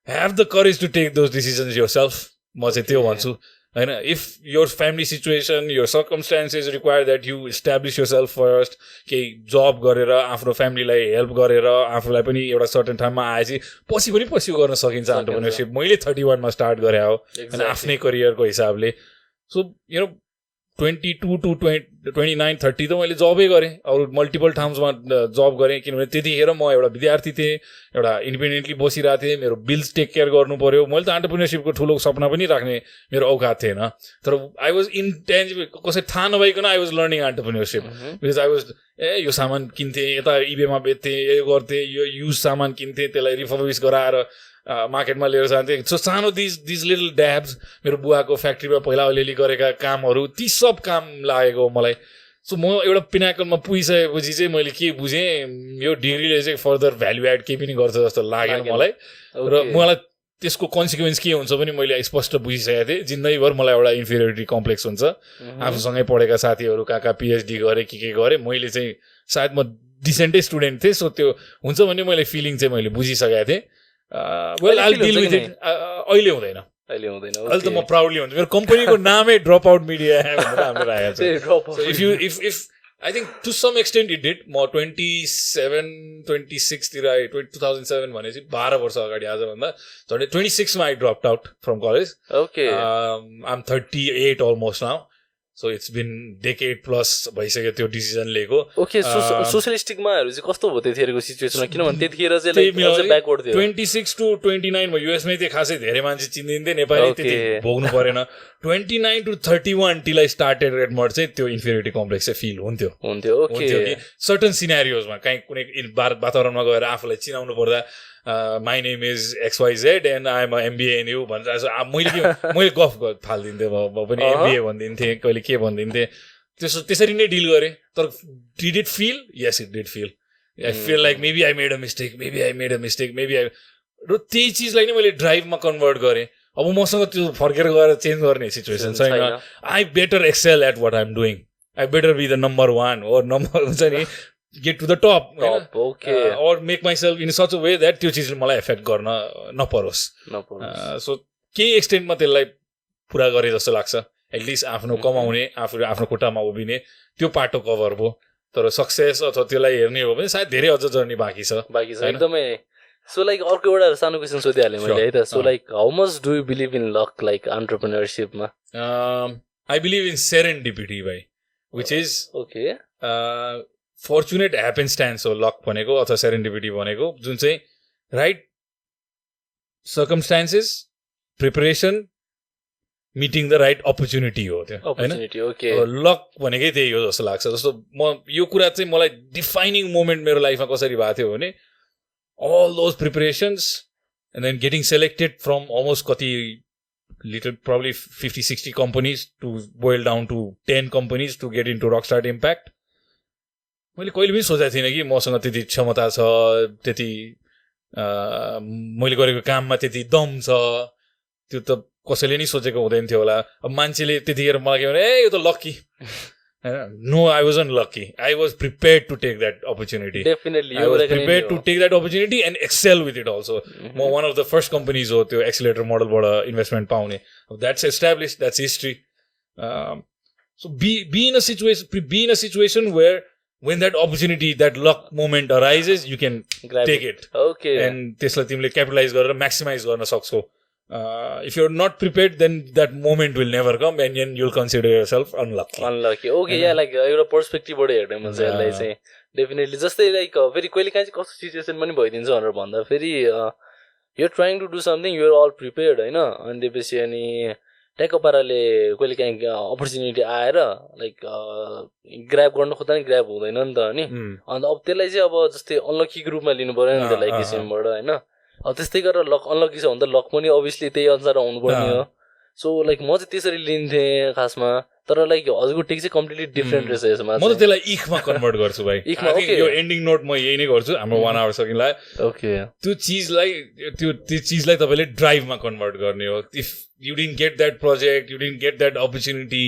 have the courage to take those decisions yourself म चाहिँ त्यो भन्छु हैन if your family situation your circumstances require that you establish yourself first केही जब गरेर आफ्नो फ्यामिलीलाई हेल्प गरेर आफूलाई पनि एउटा सर्टेन ठाउँमा आएपछि पछि पनि पछि गर्न सकिन्छ एन्टरप्रेन्योरशिप मैले 31 मा स्टार्ट गरे हो अनि आफ्नै करियरको हिसाबले सो यु नो 22 to 29, 30 त मैले जबै गरेँ अरू मल्टिपल ठाउँमा जब गरेँ किनभने त्यतिखेर म एउटा विद्यार्थी थिएँ एउटा इन्डिपेन्डेन्टली बसिरहेको थिएँ मेरो बिल्स टेक केयर गर्नु पर्यो मैले त एन्टरप्रेन्योरशिपको ठुलो सपना पनि राख्ने मेरो औकात थिएन तर आई वाज इन्टेन्जिबल कसै थाहा नभइकन I was learning entrepreneurship because I was यो सामान किन्थेँ यता इबेमा बेच्थेँ यो गर्थेँ यो युज सामान किन्थेँ त्यसलाई रिफर्बिस गराएर मार्केटमा लिएर जान्थेँ सो सानो दिज लिटल ड्याब्स मेरो बुवाको फ्याक्ट्रीमा पहिला अलिअलि गरेका कामहरू ती सब काम लागेको मलाई सो म एउटा पिनाकलमा पुगिसकेपछि चाहिँ मैले के बुझेँ यो डिग्रीले चाहिँ फर्दर भ्यालु एड केही पनि गर्छ जस्तो लागेन मलाई र मलाई त्यसको कन्सिक्वेन्स के हुन्छ पनि मैले स्पष्ट बुझिसकेको थिएँ जिन्दगीभर मलाई एउटा इन्फेरियोरिटी कम्प्लेक्स हुन्छ आफूसँगै पढेका साथीहरू कहाँ पिएचडी गरेँ के गरेँ मैले चाहिँ सायद म डिसेन्टै स्टुडेन्ट थिएँ सो त्यो हुन्छ भने मैले फिलिङ चाहिँ मैले बुझिसकेको थिएँ well I deal with it अहिले हुँदैन अहिले त म प्राउडली भन्छु मेरो कम्पनीको नामै ड्रप आउट मिडिया भनेर हाम्रो राखेको छ if I think to some extent it did. म 26 तिर 2007 भनेपछि 12 वर्ष अगाडि आजभन्दा 26 मा I dropped out from college. Okay. I'm 38 almost now. So it's been decade plus भइसक्यो त्यो डिसिजन लिएको. ओके सोशलिस्टिक माहरू चाहिँ कस्तो भयो त्यतिखेरको सिचुएसनमा किनभने त्यतिखेर चाहिँ लाइक अझ ब्याकवर्ड थियो 26 to 29 मा युएस मै त्यो खासै धेरै मान्छे चिन्दिन्थे नेपाली त्यति भोग्नु परेन 29 to 31 till I started RedMud चाहिँ त्यो इन्फेरियोरिटी कम्प्लेक्स चाहिँ फिल हुन्थ्यो ओके सर्टन सिनेरियोजमा कहीँ कुनै वातावरणमा गएर आफूलाई चिनाउनु पर्दा my name is XYZ and I'm a MBA in you भन्छ मैले गफ फालिदिन्थेँ म पनि MBA भनिदिन्थेँ कहिले के भनिदिन्थेँ त्यसरी नै डिल गरेँ तर did it feel? Yes, it did feel. I feel like maybe I made a mistake र त्यही चिजलाई नै मैले ड्राइभमा कन्भर्ट गरेँ अब मसँग त्यो फर्केर गएर चेन्ज गर्ने सिचुएसन छैन I better excel at what I'm doing. I better be the number one or number हुन्छ नि get to the top okay or make myself in such a way that त्यो चिजले मलाई एफेक्ट गर्न नपरोस् सो केही एक्सटेन्टमा त्यसलाई पुरा गरे जस्तो लाग्छ एटलिस्ट आफ्नो कमाउने आफ्नो खुट्टामा उभिने त्यो पाटो कभर भयो तर सक्सेस अथवा त्यसलाई हेर्ने हो भने सायद धेरै अझ जर्नी बाँकी छ एकदमै सो लाइक अर्को एउटा सानो क्वेसन सोधिहालेँ मैले है त so like how much do you believe in luck like एन्टरप्रेन्योरशिपमा आई बिलिभ इन सेरेन्डिपिटी भाइ which is okay fortunate happenstance हो लक भनेको अथवा सेरेन्डिपिटी भनेको जुन चाहिँ right circumstances preparation meeting the right opportunity हो त्यो होइन लक भनेकै त्यही हो जस्तो लाग्छ जस्तो म यो कुरा चाहिँ मलाई डिफाइनिङ मोमेन्ट मेरो लाइफमा कसरी भएको थियो भने all those preparations and then getting selected from almost probably 50-60 companies to boil down to 10 companies to get into Rockstar Impact. मैले कहिले पनि सोचेको थिइनँ कि मसँग त्यति क्षमता छ त्यति मैले गरेको काममा त्यति दम छ त्यो त कसैले नि सोचेको हुँदैन थियो होला अब मान्छेले त्यतिखेर मलाई के भने ए यो त lucky No, I wasn't lucky. I was prepared to take that opportunity. Definitely. I was prepared to take that opportunity and excel with it also. One of the first companies हो त्यो accelerator model बाट investment पाउने. That's established. That's history. So be in a situation where when that opportunity, that luck moment arises, you can take it. Okay. And त्यसलाई तिमीले capitalize गरेर maximize गर्न सक्छौ. If you're not prepared, then that moment will never come and then you'll consider yourself unlucky. Okay, yeah, like एउटा पर्सपेक्टिभबाट हेर्ने मान्छे यसलाई चाहिँ डेफिनेटली जस्तै लाइक फेरि कहिले काहीँ चाहिँ कस्तो सिचुएसन पनि भइदिन्छ भनेर भन्दा फेरि you're trying to do something, you're all prepared होइन अनि त्यसपछि अनि ट्याक्क पाराले कहिले काहीँ अपर्च्युनिटी आएर लाइक ग्राब गर्न खोज्दा नि ग्राब हुँदैन नि त अनि अन्त अब त्यसलाई चाहिँ अब जस्तै अनलकीको रूपमा लिनु पर्यो नि त्यसलाई किसिमबाट होइन अब त्यस्तै गरेर लक अनलकी छ भने त लक पनि अभियसली त्यही अनुसार आउनुपर्ने हो सो लाइक म चाहिँ त्यसरी लिन्थेँ खासमा तर लाइक हजुरको टेक चाहिँ कम्प्लिटली डिफ्रेन्ट रहेछ यसमा म त त्यसलाई इखमा कन्भर्ट गर्छु भाइ यो एन्डिङ नोट म यही नै गर्छु हाम्रो 1 आवर सकिनलाई ओके त्यो चिजलाई तपाईँले ड्राइभमा कन्भर्ट गर्ने हो if you didn't get that project you didn't get that opportunity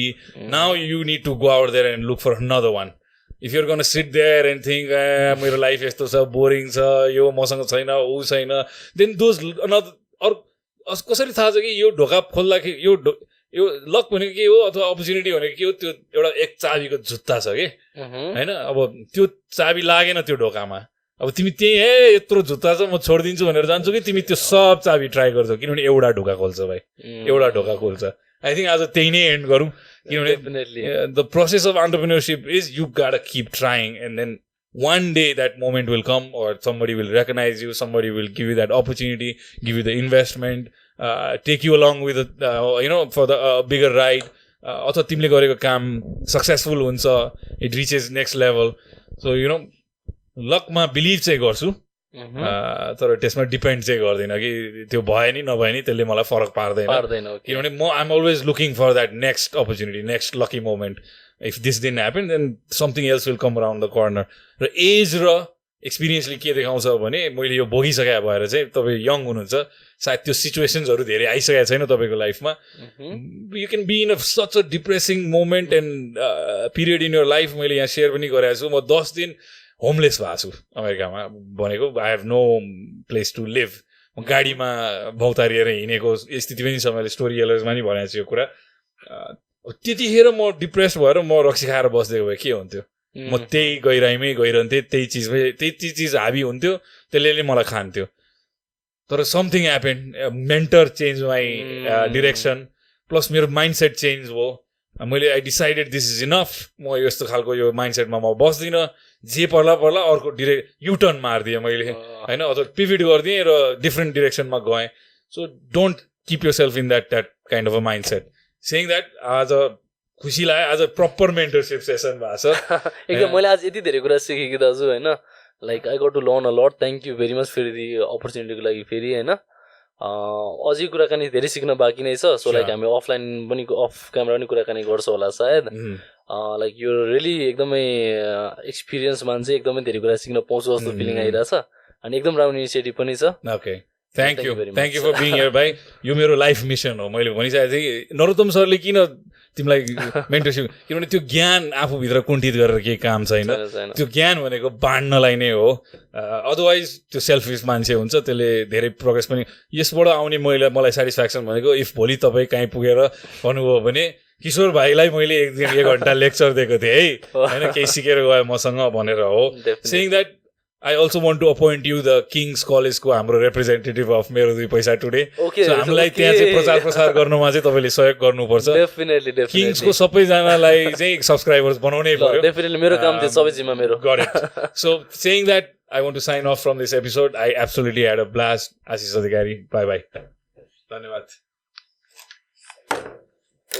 now you need to go out there and look for another one If you're going to sit there and think, मेरो लाइफ यस्तो छ बोरिङ छ यो मसँग छैन ऊ छैन then those another or कसरी थाहा छ कि यो ढोका खोल्दाखेरि यो लक भनेको के हो अथवा अपर्च्युनिटी भनेको के हो त्यो एउटा एक चाबीको जुत्ता छ के हैन अब त्यो चाबी लागेन त्यो ढोकामा अब तिमी त्यही यत्रो जुत्ता छ म छोडिदिन्छु भनेर जान्छौ कि तिमी त्यो सब चाबी ट्राई गर्छौ किनभने एउटा ढोका खोल्छ भाइ एउटा ढोका खोल्छ I think आज त्यही नै एन्ड गरौँ Definitely. The process of entrepreneurship is you gotta keep trying and then one day that moment will come or somebody will recognize you, somebody will give you that opportunity, give you the investment, take you along with for the bigger ride. अथवा तिमीले गरेको काम सक्सेसफुल हुन्छ it reaches next level. So लकमा बिलिभ चाहिँ गर्छु तर त्यसमा डिपेन्ड चाहिँ गर्दैन कि त्यो भयो नि नभए नि त्यसले मलाई फरक पार्दैन किनभने म I'm always looking for that next opportunity next lucky moment if this didn't happen then something else will come around the corner र एज र एक्सपिरियन्सले के देखाउँछ भने मैले यो भोगिसके भएर चाहिँ तपाईँ यङ हुनुहुन्छ सायद त्यो सिचुएसन्सहरू धेरै आइसकेको छैन तपाईँको लाइफमा you can be in such a depressing moment and period in your life मैले यहाँ सेयर पनि गरेको छु म 10 दिन होमलेस भएको छु अमेरिकामा भनेको I have no place to live म गाडीमा भौतारिएर हिँडेको स्थिति पनि छ मैले स्टोरी टेलर्समा नि भनेको छु यो कुरा त्यतिखेर म डिप्रेस भएर म रक्सी खाएर बसिदिएको भए के हुन्थ्यो म त्यही गहिराइमै गइरहन्थेँ त्यही चिज हाबी हुन्थ्यो त्यसले मलाई खान्थ्यो तर something happen mentor change my direction plus मेरो माइन्डसेट चेन्ज भयो मैले I decided this is enough म यस्तो खालको यो माइन्डसेटमा म बस्दिनँ जे पर्ला अर्को युटर्न मारिदिएँ मैले होइन अथवा पिभिट गरिदिएँ र डिफ्रेन्ट डिरेक्सनमा गएँ so don't keep yourself in that kind of a mindset saying that आज खुसी लाग्यो आज प्रपर मेन्टरसिप सेसन भएको छ एकदम मैले आज यति धेरै कुरा सिकेँ कि दाजु होइन like I got to learn a lot thank you very much फेरि दि अपर्च्युनिटीको लागि फेरि होइन अझै कुराकानी धेरै सिक्न बाँकी नै छ सो लाइक हामी अफलाइन पनि अफ क्यामेरा पनि कुराकानी गर्छौँ होला सायद लाइक यो रियली एकदमै एक्सपिरियन्स मान्छे एकदमै धेरै कुरा सिक्न पाउँछु जस्तो फिलिङ आइरहेछ अनि एकदम राम्रो इनिसिएटिभ पनि छ okay thank you for being here भाइ यो मेरो लाइफ मिसन हो मैले भनिसकेको थिएँ नरोत्तम सरले किन तिमीलाई मेन्टरसिप किनभने त्यो ज्ञान आफूभित्र कुण्ठित गरेर केही काम छैन त्यो ज्ञान भनेको बाँड्नलाई नै हो अदरवाइज त्यो सेल्फिस मान्छे हुन्छ त्यसले धेरै प्रोग्रेस पनि यसबाट आउने मलाई सेटिस्फ्याक्सन भनेको इफ भोलि तपाईँ कहीँ पुगेर भन्नुभयो भने किशोर भाइलाई मैले एक घन्टा लेक्चर दिएको थिएँ है होइन केही सिकेर गयो मसँग भनेर हो saying that I also want to appoint you the King's College को हाम्रो representative of Mero2Paisa today. Okay. So हामीलाई त्यहाँ चाहिँ प्रचार गर्नुमा चाहिँ तपाईँले सहयोग गर्नुपर्छ. Definitely. Kings को सबैजनालाई चाहिँ सब्सक्राइबर्स बनाउनै पर्यो. Definitely मेरो काम थियो सबै जिम्मा मेरो. Got it. So saying that I want to sign off from this episode. I absolutely had a blast. Aashish Adhikari. Bye bye. धन्यवाद.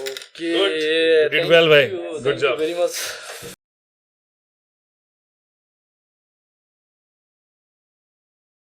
Okay. Good. You did well, bhai. Good job. Thank you very much.